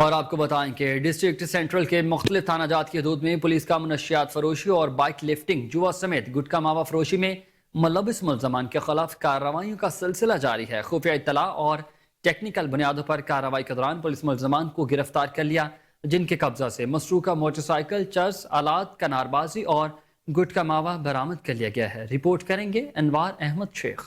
और आपको बताएं कि डिस्ट्रिक्ट सेंट्रल के मुख्तलिफ थाना जात की हदूद में पुलिस का मुनशियात फरोशी और बाइक लिफ्टिंग जुआ समेत गुटखा मावा फरोशी में मुलविस मुल्ज़मान के खिलाफ कार्रवाइयों का सिलसिला जारी है। खुफिया इत्तला और टेक्निकल बुनियादों पर कार्रवाई के दौरान पुलिस मुल्ज़मान को गिरफ्तार कर लिया, जिनके कब्जा से मसरूका मोटरसाइकिल, चर्स, आलात, कनारबाजी और गुटखा मावा बरामद कर लिया गया है। रिपोर्ट करेंगे अनवार अहमद शेख।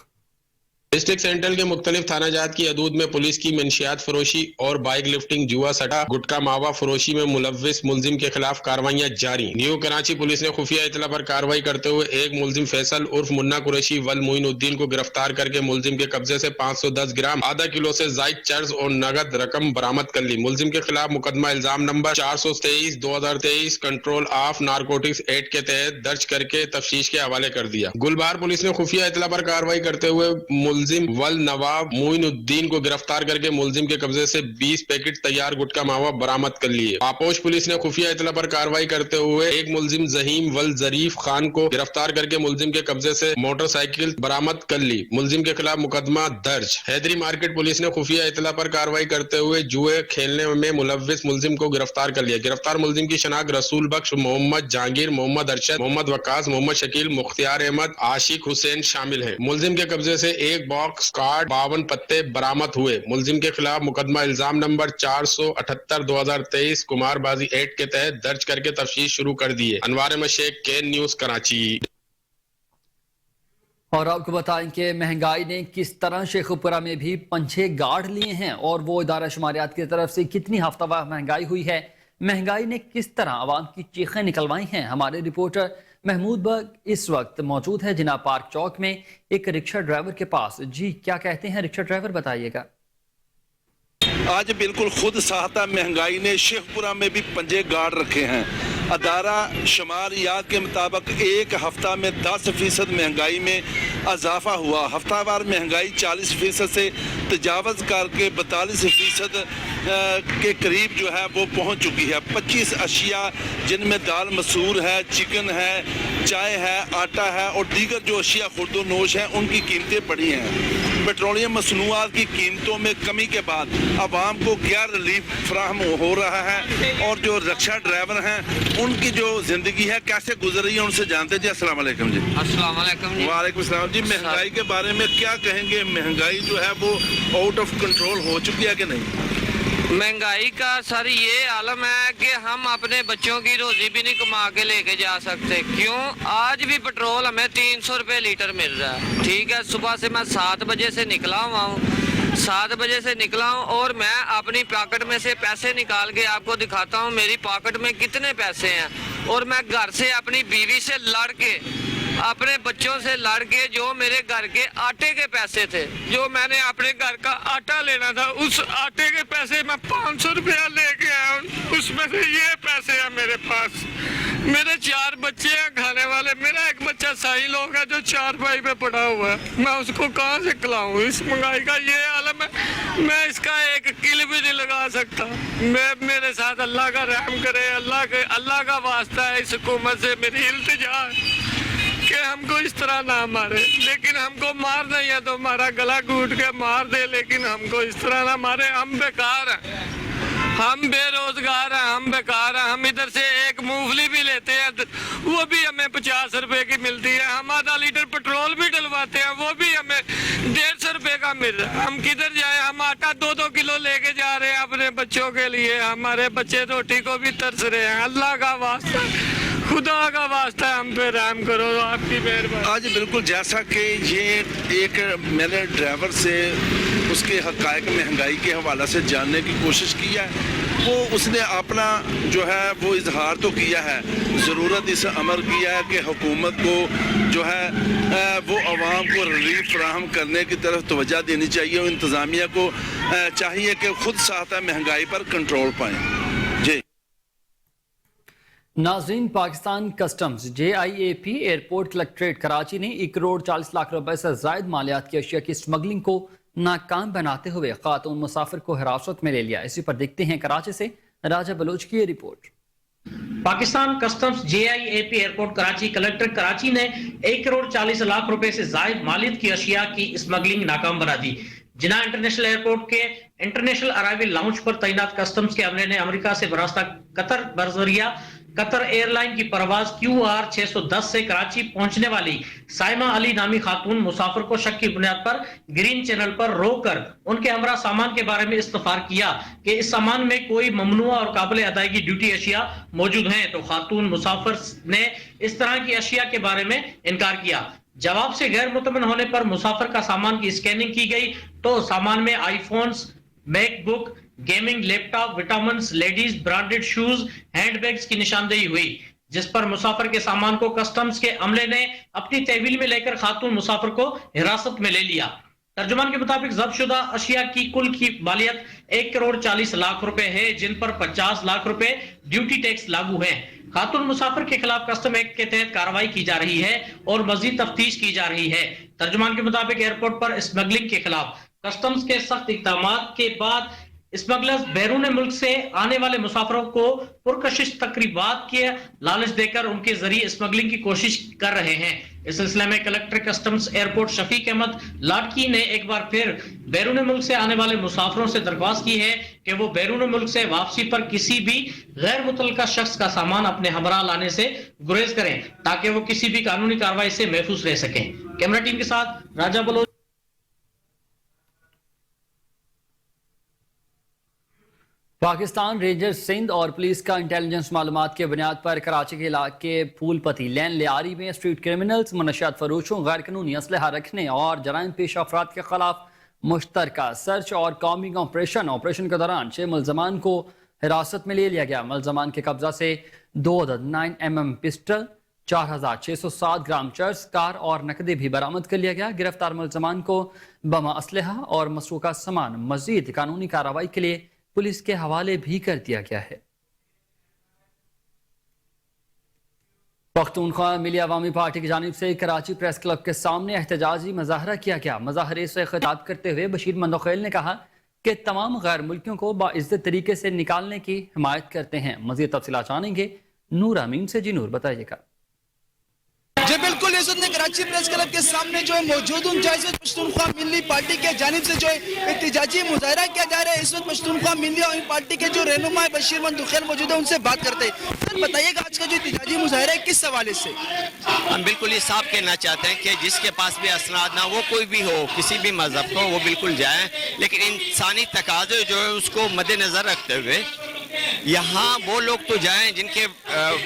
ڈسٹرکٹ سینٹرل کے مختلف تھانہ جات کی حدود میں پولیس کی منشیات فروشی اور بائک لفٹنگ، جوا سٹا، گٹکا ماوا فروشی میں ملوث ملزم کے خلاف کارروائیاں جاری۔ نیو کراچی پولیس نے خفیہ اطلاع پر کارروائی کرتے ہوئے ایک ملزم فیصل عرف منا قریشی ول معین الدین کو گرفتار کر کے ملزم کے قبضے سے 510 گرام آدھا کلو سے زائد چرس اور نقد رقم برآمد کر لی۔ ملزم کے خلاف مقدمہ الزام number 423/2023 control of narcotics act کے تحت درج کر کے تفتیش کے حوالے کر دیا۔ گلبہار پولیس نے خفیہ اطلاع پر کارروائی کرتے ہوئے ملزم ول نواب معین الدین کو گرفتار کر کے ملزم کے قبضے سے 20 پیکٹ تیار گٹکا ماوا برآمد کر لیے۔ پاپوش پولیس نے خفیہ اطلاع پر کارروائی کرتے ہوئے ایک ملزم ظہیم ول ظریف خان کو گرفتار کر کے ملزم کے قبضے سے موٹر سائیکل برآمد کر لی۔ ملزم کے خلاف مقدمہ درج۔ حیدری مارکیٹ پولیس نے خفیہ اطلاع پر کارروائی کرتے ہوئے جوئے کھیلنے میں ملوث ملزم کو گرفتار کر لیا۔ گرفتار ملزم کی شناخت رسول بخش، محمد جہانگیر، محمد ارشد، محمد وقاص، محمد شکیل، مختار احمد، عاشق حسین شامل ہیں۔ ملزم کے قبضے سے ایک باکس کارڈ 52 پتے برآمد ہوئے۔ ملزم کے خلاف مقدمہ الزام نمبر 478/2023 قمار بازی ایکٹ کے تحت درج کر کے تفتیش شروع کر دیے۔ انوار احمد شیخ، کین نیوز، کراچی۔ اور آپ کو بتائیں کہ مہنگائی نے کس طرح شیخوپورہ میں بھی پنچھے گاڑ لیے ہیں اور وہ ادارہ شماریات کی طرف سے کتنی ہفتہ وار مہنگائی ہوئی ہے، مہنگائی نے کس طرح عوام کی چیخیں نکلوائی ہیں۔ ہمارے رپورٹر محمود بگ اس وقت موجود ہے جناب پارک چوک میں ایک رکشہ ڈرائیور کے پاس۔ جی کیا کہتے ہیں رکشہ ڈرائیور، بتائیے گا۔ آج بالکل خود ساختہ مہنگائی نے شیخوپورہ میں بھی پنجے گاڑ رکھے ہیں۔ ادارہ شماریات کے مطابق ایک ہفتہ میں 10% مہنگائی میں اضافہ ہوا۔ ہفتہ وار مہنگائی 40% سے تجاوز کر کے 42% کے قریب جو ہے وہ پہنچ چکی ہے۔ 25 اشیاء جن میں دال مسور ہے، چکن ہے، چائے ہے، آٹا ہے اور دیگر جو اشیاء خورد و نوش ہیں ان کی قیمتیں بڑھی ہیں۔ پیٹرولیم مصنوعات کی قیمتوں میں کمی کے بعد عوام کو کیا ریلیف فراہم ہو رہا ہے اور جو رکشہ ڈرائیور ہیں ان کی جو زندگی ہے کیسے گزر رہی ہے ان سے جانتے جی۔ السلام علیکم جی۔ السلام علیکم جی۔ وعلیکم السلام جی۔ مہنگائی کے بارے میں کیا کہیں گے؟ مہنگائی جو ہے وہ آؤٹ آف کنٹرول ہو چکی ہے کہ نہیں؟ مہنگائی کا سر یہ عالم ہے کہ ہم اپنے بچوں کی روزی بھی نہیں کما کے لے کے جا سکتے۔ کیوں؟ آج بھی پیٹرول ہمیں 300 روپے لیٹر مل رہا ہے، ٹھیک ہے۔ صبح سے میں 7 بجے سے نکلا ہوا ہوں، 7 بجے سے نکلا ہوں اور میں اپنی پاکٹ میں سے پیسے نکال کے آپ کو دکھاتا ہوں میری پاکٹ میں کتنے پیسے ہیں، اور میں گھر سے اپنی بیوی سے لڑ کے، اپنے بچوں سے لڑ کے جو میرے گھر کے آٹے کے پیسے تھے، جو میں نے اپنے گھر کا آٹا لینا تھا، اس آٹے کے پیسے میں 500 روپیہ لے کے آیا ہوں۔ اس میں سے یہ پیسے ہیں میرے پاس۔ میرے 4 بچے ہیں کھانے والے، میرا ایک بچہ ساحل ہوگا جو 4 بھائی پہ پڑا ہوا ہے، میں اس کو کہاں سے کھلاؤں؟ اس مہنگائی کا یہ عالم ہے، میں اس کا ایک کل بھی نہیں لگا سکتا۔ میرے ساتھ اللہ کا رحم کرے، اللہ کا واسطہ ہے، اس حکومت سے میری التجا ہے کہ ہم کو اس طرح نہ مارے، لیکن ہم کو مار نہیں ہے تو ہمارا گلا گھونٹ کے مار دے، لیکن ہم کو اس طرح نہ مارے۔ ہم بیکار ہیں، ہم بے روزگار ہیں، ہم بیکار ہیں۔ ہم ادھر سے ایک مونگ پھلی بھی لیتے ہیں وہ بھی ہمیں 50 روپے کی ملتی ہے، ہم آدھا لیٹر پیٹرول بھی ڈلواتے ہیں وہ بھی ہمیں 150 روپے کا مل رہا ہے۔ ہم کدھر جائیں؟ ہم آٹا 2-2 کلو لے کے جا رہے ہیں اپنے بچوں کے لیے، ہمارے بچے روٹی کو بھی ترس رہے ہیں۔ اللہ کا واسطہ، خدا کا واسطہ ہے، ہم پہ رحم کرو، آپ کی مہربانی۔ آج بالکل جیسا کہ یہ ایک میں نے ڈرائیور سے اس کے حقائق مہنگائی کے حوالے سے جاننے کی کوشش کی ہے، وہ اس نے اپنا جو ہے وہ اظہار تو کیا ہے، ضرورت اس امر کیا ہے کہ حکومت کو جو ہے وہ عوام کو ریلیف فراہم کرنے کی طرف توجہ دینی چاہیے، اور انتظامیہ کو چاہیے کہ خود ساختہ مہنگائی پر کنٹرول پائیں۔ جی ناظرین، Pakistan customs JIAP airport collectorate Karachi نے 1 کروڑ 40 لاکھ روپے سے زائد مالیات کی اشیاء کی اسمگلنگ کو ناکام بناتے ہوئے خاتون مسافر کو حراست میں لے لیا۔ اسی پر دیکھتے ہیں کراچی سے راجہ بلوچ کی یہ report. Pakistan customs JIAP airport Karachi collector Karachi نے 1 کروڑ 40 لاکھ روپے سے زائد مالیت کی اشیاء کی اسمگلنگ ناکام بنا دی۔ جناح انٹرنیشنل ایئرپورٹ کے انٹرنیشنل ارائیول لاؤنج پر تعینات کسٹمز کے عملے نے امریکہ سے براستہ قطر برذریعہ قطر ایئر لائن کی پرواز QR 610 سے کراچی پہنچنے والی سائمہ علی نامی خاتون مسافر کو شک کی بنیاد پر گرین چینل پر روک کر ان کے ہمراہ سامان کے بارے میں استفسار کیا کہ اس سامان میں کوئی ممنوعہ اور قابل ادائیگی ڈیوٹی اشیاء موجود ہیں، تو خاتون مسافر نے اس طرح کی اشیاء کے بارے میں انکار کیا۔ जवाब से गैर मुतमन होने पर मुसाफिर का सामान की स्कैनिंग की गई तो सामान में iPhones, MacBook, gaming laptop, vitamins, ladies branded shoes, handbags की निशानदेही हुई, जिस पर मुसाफिर के सामान को कस्टम्स के अमले ने अपनी तहवील में लेकर खातून मुसाफिर को हिरासत में ले लिया। तर्जुमान के मुताबिक जब्त शुदा अशिया की कुल की मालियत 1 करोड़ 40 लाख रुपए है, जिन पर 50 लाख रुपए ड्यूटी टैक्स लागू है। खातून मुसाफिर के खिलाफ कस्टम एक्ट के तहत कार्रवाई की जा रही है और मजीद तफ्तीश की जा रही है। तर्जुमान के मुताबिक एयरपोर्ट पर स्मगलिंग के खिलाफ कस्टम्स के सख्त इक़दाम के बाद स्मगलर्स बैरून मुल्क से आने वाले मुसाफिरों को पुरकशिश तकरीबात के लालच देकर उनके जरिए स्मगलिंग की कोशिश कर रहे हैं। इस सिलसिले में collector customs airport Shafiq Ahmad Ladki ने एक बार फिर बैरून मुल्क से आने वाले मुसाफिरों से दरख्वास्त की है कि वो बैरून मुल्क से वापसी पर किसी भी गैर मुतल्लका शख्स का सामान अपने हमरा लाने से गुरेज करें ताकि वो किसी भी कानूनी कार्रवाई से महफूज रह सकें। कैमरा टीम के साथ राजा बलोच। पाकिस्तान रेंजर्स सिंध और पुलिस का इंटेलिजेंस मालूमात के बुनियाद पर कराची के इलाके फूलपति लैन लियारी में स्ट्रीट क्रिमिनल्स, मनशियात फरोशों, गैर कानूनी असलहा रखने और जराइम पेश अफराद के खिलाफ मुश्तरका सर्च और कॉम्बिंग ऑपरेशन के दौरान 6 मुलजमान को हिरासत में ले लिया गया। मुलजमान के कब्जा से 2 9mm पिस्टल, 4607 ग्राम चर्स, कार और नकदी भी बरामद कर लिया गया। गिरफ्तार मुलजमान को बम असलहा और मसरूका सामान मजीद कानूनी कार्रवाई के लिए पुलिस के हवाले भी कर दिया गया है। पख्तूनख्वा मिली अवामी पार्टी की जानिब से कराची प्रेस क्लब के सामने एहतजाजी मुजाहरा किया गया। मुजाहरे से खिताब करते हुए बशीर मंदोखेल ने कहा कि तमाम गैर मुल्कियों को बाइज्जत तरीके से निकालने की हिमायत करते हैं। मजीद तफसीलात जानेंगे नूर अमीन से। जी नूर, बताइएगा। जी बिल्कुल, इस वक्त कराची प्रेस क्लब के सामने जो है मौजूद हूँ, जहाँ इस वक्त पश्तूनख्वा मिली पार्टी के जानिब से जो है एहतजाजी मुजाहरा किया जा रहा है। इस वक्त पश्तूनख्वा मिली और पार्टी के जो रहनुमा बशीर मंदोखेल मौजूद है, उनसे बात करते हैं। सर बताइएगा, आज का जो एहतजाजी मुजाहरा है किस हवाले से? हम बिल्कुल ये साफ कहना चाहते हैं कि जिसके पास भी असनाद ना, वो कोई भी हो, किसी भी मजहब को, वो बिल्कुल जाए, लेकिन इंसानी तकाज़े जो है उसको मद्देनजर रखते हुए यहाँ वो लोग तो जाएं जिनके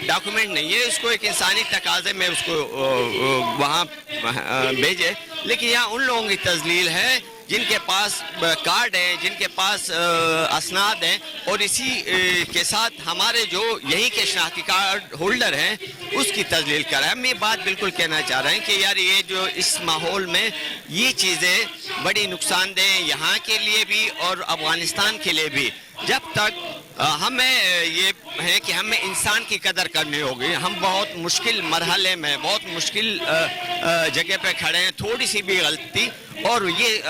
डॉक्यूमेंट नहीं है, उसको एक इंसानी तकाजे में उसको वहाँ भेजे, लेकिन यहाँ उन लोगों की तजलील है जिनके पास कार्ड है, जिनके पास असनाद हैं, और इसी के साथ हमारे जो यहीं के शनाख्ती कार्ड होल्डर हैं उसकी तजलील कराए। हम ये बात बिल्कुल कहना चाह रहे हैं कि यार ये जो इस माहौल में ये चीज़ें बड़ी नुकसानदेह हैं यहाँ के लिए भी और अफगानिस्तान के लिए भी। जब तक हमें ये है कि हमें इंसान की कदर करनी होगी, हम बहुत मुश्किल मरहले में, बहुत मुश्किल जगह पे खड़े हैं, थोड़ी सी भी गलती और ये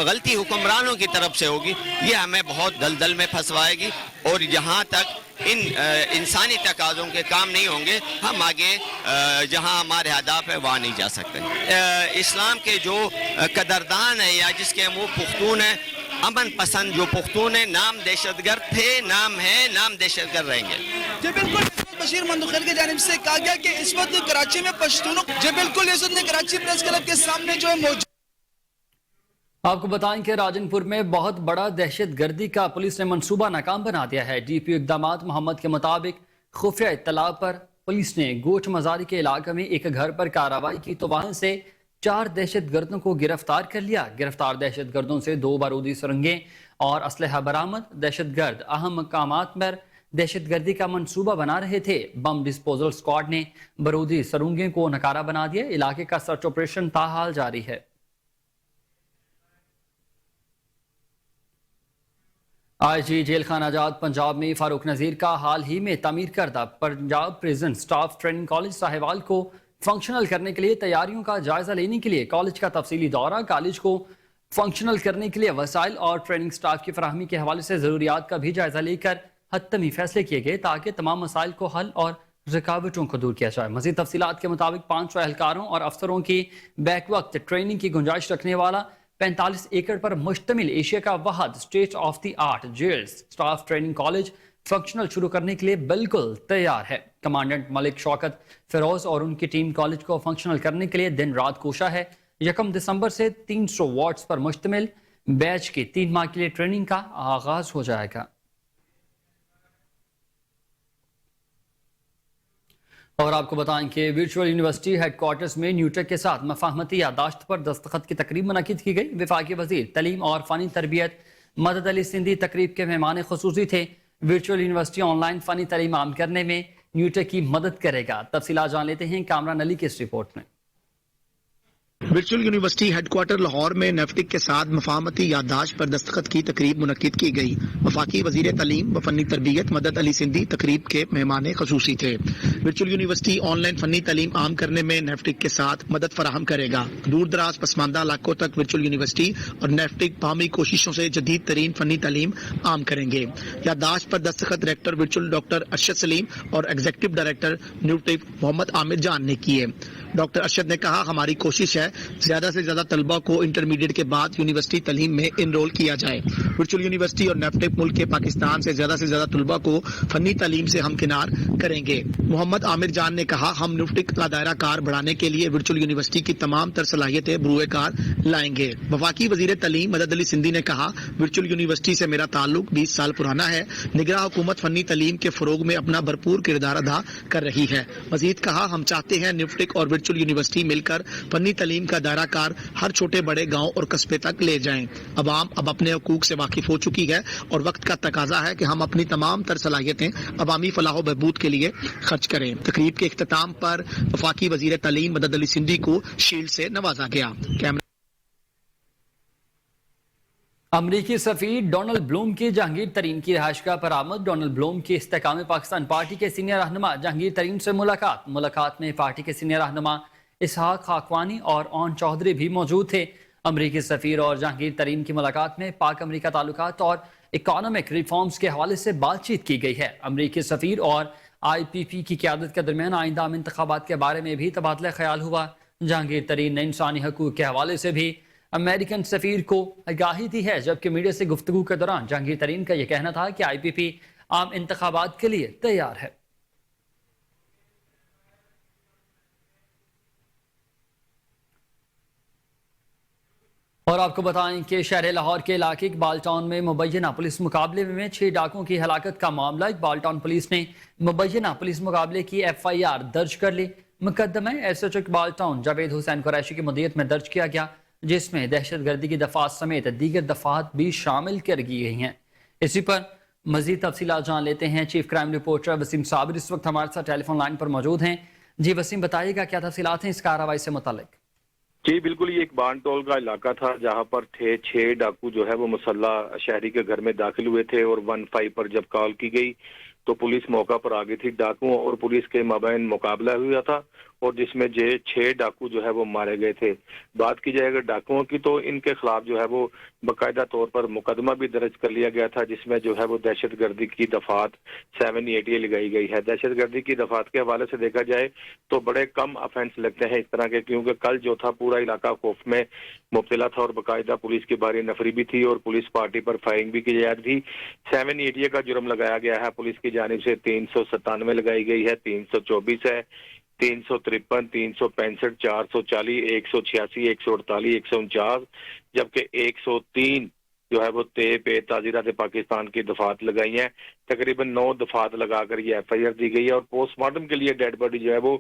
गलती हुक्मरानों की तरफ से होगी, ये हमें बहुत दलदल में फंसवाएगी और जहाँ तक इन इंसानी तकाज़ों के काम नहीं होंगे, हम आगे जहाँ हमारे अहदाफ है वहाँ नहीं जा सकते। इस्लाम के जो कदरदान है या जिसके मुँह पुख्तून है, अमन पसंद जो पुख्तून है, नाम दहशतगर्द थे, नाम है, नाम दहशतगर्द रहेंगे। जी बिल्कुल, बशीर मंदोखेल की जानिब से कहा गया कि इस वक्त कराची में पश्तूनों, जी बिल्कुल, इस वक्त कराची प्रेस क्लब के सामने जो है मौजूद। आपको बताएं कि राजनपुर में बहुत बड़ा दहशतगर्दी का पुलिस ने मंसूबा नाकाम बना दिया है। डीपीओ इक़दामात मोहम्मद के मुताबिक खुफिया इत्तला पर पुलिस ने गोट मजारी के इलाके में एक घर पर कार्रवाई की तो वहां से 4 दहशतगर्दों को गिरफ्तार कर लिया। गिरफ्तार दहशतगर्दों से 2 बारूदी सुरंगें और असलहा बरामद। दहशतगर्द अहम मकामात पर दहशतगर्दी का मंसूबा बना रहे थे। बम डिस्पोजल स्क्वाड ने बारूदी सुरंगें को नकारा बना दिया। इलाके का सर्च ऑपरेशन ताहाल जारी है। आईजी जेल खाना आजाद पंजाब में फारूक नजीर का हाल ही में तामीर करदा Punjab prison staff training college Sahiwal को फंक्शनल करने के लिए तैयारियों का जायजा लेने के लिए कॉलेज का तफसीली दौरा। कॉलेज को फंक्शनल करने के लिए वसाइल और ट्रेनिंग स्टाफ की फराहमी के हवाले से जरूरियात का भी जायजा लेकर हतमी फैसले किए गए ताकि तमाम मसाइल को हल और रुकावटों को दूर किया जाए। मजीद तफसीलात के मुताबिक 500 एहलकारों और अफसरों की बैक वक्त ट्रेनिंग की गुंजाइश रखने वाला 45 एकड़ पर मुश्तमिल एशिया का वाहद state of the art jails staff training college functional शुरू करने के लिए बिल्कुल तैयार है। कमांडेंट मलिक शौकत फिरोज और उनकी टीम कॉलेज को फंक्शनल करने के लिए दिन रात कोशा है। 1 दिसंबर से 300 वाट्स पर मुश्तमिल बैच की 3 माह के लिए ट्रेनिंग का आगाज हो जाएगा। اور آپ کو بتائیں کہ ورچوئل یونیورسٹی ہیڈ کوارٹرز میں نیوٹیک کے ساتھ مفاہمتی یادداشت پر دستخط کی تقریب منعقد کی گئی. وفاقی وزیر تعلیم اور فنی تربیت مدد علی سندھی تقریب کے مہمان خصوصی تھے. ورچوئل یونیورسٹی آن لائن فنی تعلیم عام کرنے میں نیوٹیک کی مدد کرے گا. تفصیلات جان لیتے ہیں کامران علی کی اس رپورٹ میں. Virtual university headquarter Lahore میں نیفٹک کے ساتھ مفاہمتی یادداشت پر دستخط کی تقریب منعقد کی گئی. وفاقی وزیر تعلیم و فنی تربیت مدد علی سندھی تقریب کے مہمان خصوصی تھے. ورچوئل یونیورسٹی آن لائن فنی تعلیم عام کرنے میں نیفٹک کے ساتھ مدد فراہم کرے گا. دور دراز پسماندہ علاقوں تک ورچوئل یونیورسٹی اور نیفٹک باہمی کوششوں سے جدید ترین فنی تعلیم عام کریں گے. یادداشت پر دستخط ریکٹر ورچوئل ڈاکٹر ارشد سلیم اور ایگزیکٹو ڈائریکٹر نیوٹیک محمد عامر جان نے کیے. ڈاکٹر ارشد نے کہا ہماری کوشش ہے زیادہ سے زیادہ طلبہ کو انٹرمیڈیٹ کے بعد یونیورسٹی تعلیم میں انرول کیا جائے. ورچوئل یونیورسٹی اور نیفٹک ملک کے پاکستان سے زیادہ طلبہ کو فنی تعلیم سے ہمکنار کریں گے. محمد عامر جان نے کہا ہم نیفٹک کا دائرہ کار بڑھانے کے لیے ورچوئل یونیورسٹی کی تمام تر صلاحیتیں بروئے کار لائیں گے. وفاقی وزیر تعلیم مدد علی سندھی نے کہا ورچوئل یونیورسٹی سے میرا تعلق 20 سال پرانا ہے. نگراں حکومت فنی تعلیم کے فروغ میں اپنا بھرپور کردار ادا کر رہی ہے. مزید کہا ہم چاہتے ہیں نیفٹک اور ورچوئل یونیورسٹی مل کر فنی تعلیم کا دائرہ کار ہر چھوٹے بڑے گاؤں اور قصبے تک لے جائیں. عوام اب اپنے حقوق سے واقف ہو چکی ہے اور وقت کا تقاضا ہے کہ ہم اپنی تمام تر صلاحیتیں عوامی فلاح و بہبود کے لیے خرچ کریں. تقریب کے اختتام پر وفاقی وزیر تعلیم مدد علی سندھی کو شیلڈ سے نوازا گیا. امریکی سفیر ڈونلڈ بلوم کی جہانگیر ترین کی رہائشگاہ پر آمد. ڈونلڈ بلوم کی استحکام پاکستان پارٹی کے سینئر رہنما جہانگیر ترین سے ملاقات میں پارٹی کے سینئر رہنما اسحاق خاکوانی اور اون چودھری بھی موجود تھے. امریکی سفیر اور جہانگیر ترین کی ملاقات میں پاک امریکہ تعلقات اور اکانومک ریفارمز کے حوالے سے بات چیت کی گئی ہے. امریکی سفیر اور IPP کی قیادت کے درمیان آئندہ عام انتخابات کے بارے میں بھی تبادلہ خیال ہوا. جہانگیر ترین نے انسانی حقوق کے حوالے سے بھی امریکن سفیر کو آگاہی دی ہے، جبکہ میڈیا سے گفتگو کے دوران جہانگیر ترین کا یہ کہنا تھا کہ IPP عام انتخابات کے لیے تیار ہے. اور آپ کو بتائیں کہ شہر لاہور کے علاقے اقبال ٹاؤن میں مبینہ پولیس مقابلے میں 6 ڈاکوں کی ہلاکت کا معاملہ. اقبال ٹاؤن پولیس نے مبینہ پولیس مقابلے کی FIR درج کر لی. مقدمہ SHO اقبال ٹاؤن جاوید حسین قریشی کی مدیریت میں درج کیا گیا، جس میں دہشت گردی کی دفعات سمیت دیگر دفعات بھی شامل کر دی گئی ہیں. اسی پر مزید تفصیلات جان لیتے ہیں. چیف کرائم رپورٹر وسیم صابر اس وقت ہمارے ساتھ ٹیلی فون لائن پر موجود ہیں. جی وسیم، بتائیے گا کیا تفصیلات ہیں اس کارروائی سے متعلق؟ جی بالکل، یہ ایک بان ٹول کا علاقہ تھا جہاں پر 6 ڈاکو جو ہے وہ مسلح شہری کے گھر میں داخل ہوئے تھے، اور 15 پر جب کال کی گئی تو پولیس موقع پر آ گئی تھی. ڈاکوؤں اور پولیس کے مابین مقابلہ ہوا تھا اور جس میں 6 ڈاکو جو ہے وہ مارے گئے تھے. بات کی جائے اگر ڈاکوؤں کی تو ان کے خلاف جو ہے وہ باقاعدہ طور پر مقدمہ بھی درج کر لیا گیا تھا، جس میں جو ہے وہ دہشت گردی کی دفعات 780 لگائی گئی ہے. دہشت گردی کی دفعات کے حوالے سے دیکھا جائے تو بڑے کم افینس لگتے ہیں اس طرح کے، کیونکہ کل جو تھا پورا علاقہ خوف میں مبتلا تھا اور باقاعدہ پولیس کی باری نفری بھی تھی اور پولیس پارٹی پر فائرنگ بھی کی جاتی تھی. 780 کا جرم لگایا گیا ہے پولیس کی جانب سے. 397 لگائی گئی ہے، 324 ہے، 353، 365، 440، 186، 148، 149، جبکہ 103 جو ہے وہ تعزیرات پاکستان کی دفعات لگائی ہیں. تقریباً 9 دفعات لگا کر یہ FIR دی گئی ہے اور پوسٹ مارٹم کے لیے ڈیڈ باڈی جو ہے وہ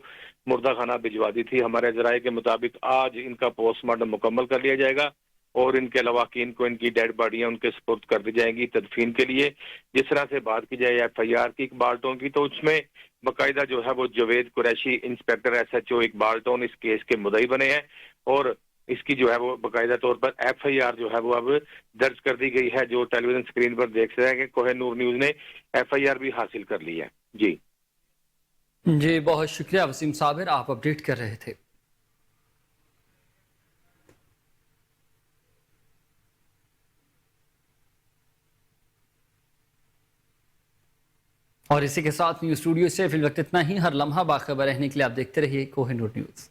مردہ خانہ بھجوا دی تھی. ہمارے ذرائع کے مطابق آج ان کا پوسٹ مارٹم مکمل کر لیا جائے گا اور ان کے لواحقین کو ان کی ڈیڈ باڈیاں ان کے سپرد کر دی جائیں گی تدفین کے لیے. جس طرح سے بات کی جائے FIR کی اقبال ٹاؤن کی تو اس میں باقاعدہ جو ہے وہ Javed Qureshi inspector SHO Iqbal town اس کیس کے مدعی بنے ہیں اور اس کی جو ہے وہ باقاعدہ طور پر FIR جو ہے وہ اب درج کر دی گئی ہے. جو ٹیلی ویژن اسکرین پر دیکھ رہے ہیں کہ کوہ نور نیوز نے FIR بھی حاصل کر لی ہے. جی بہت شکریہ وسیم صابر، آپ اپڈیٹ کر رہے تھے. اور اسی کے ساتھ نیوز اسٹوڈیو سے فی الوقت اتنا ہی. ہر لمحہ باخبر رہنے کے لیے آپ دیکھتے رہیے کوہ نور نیوز.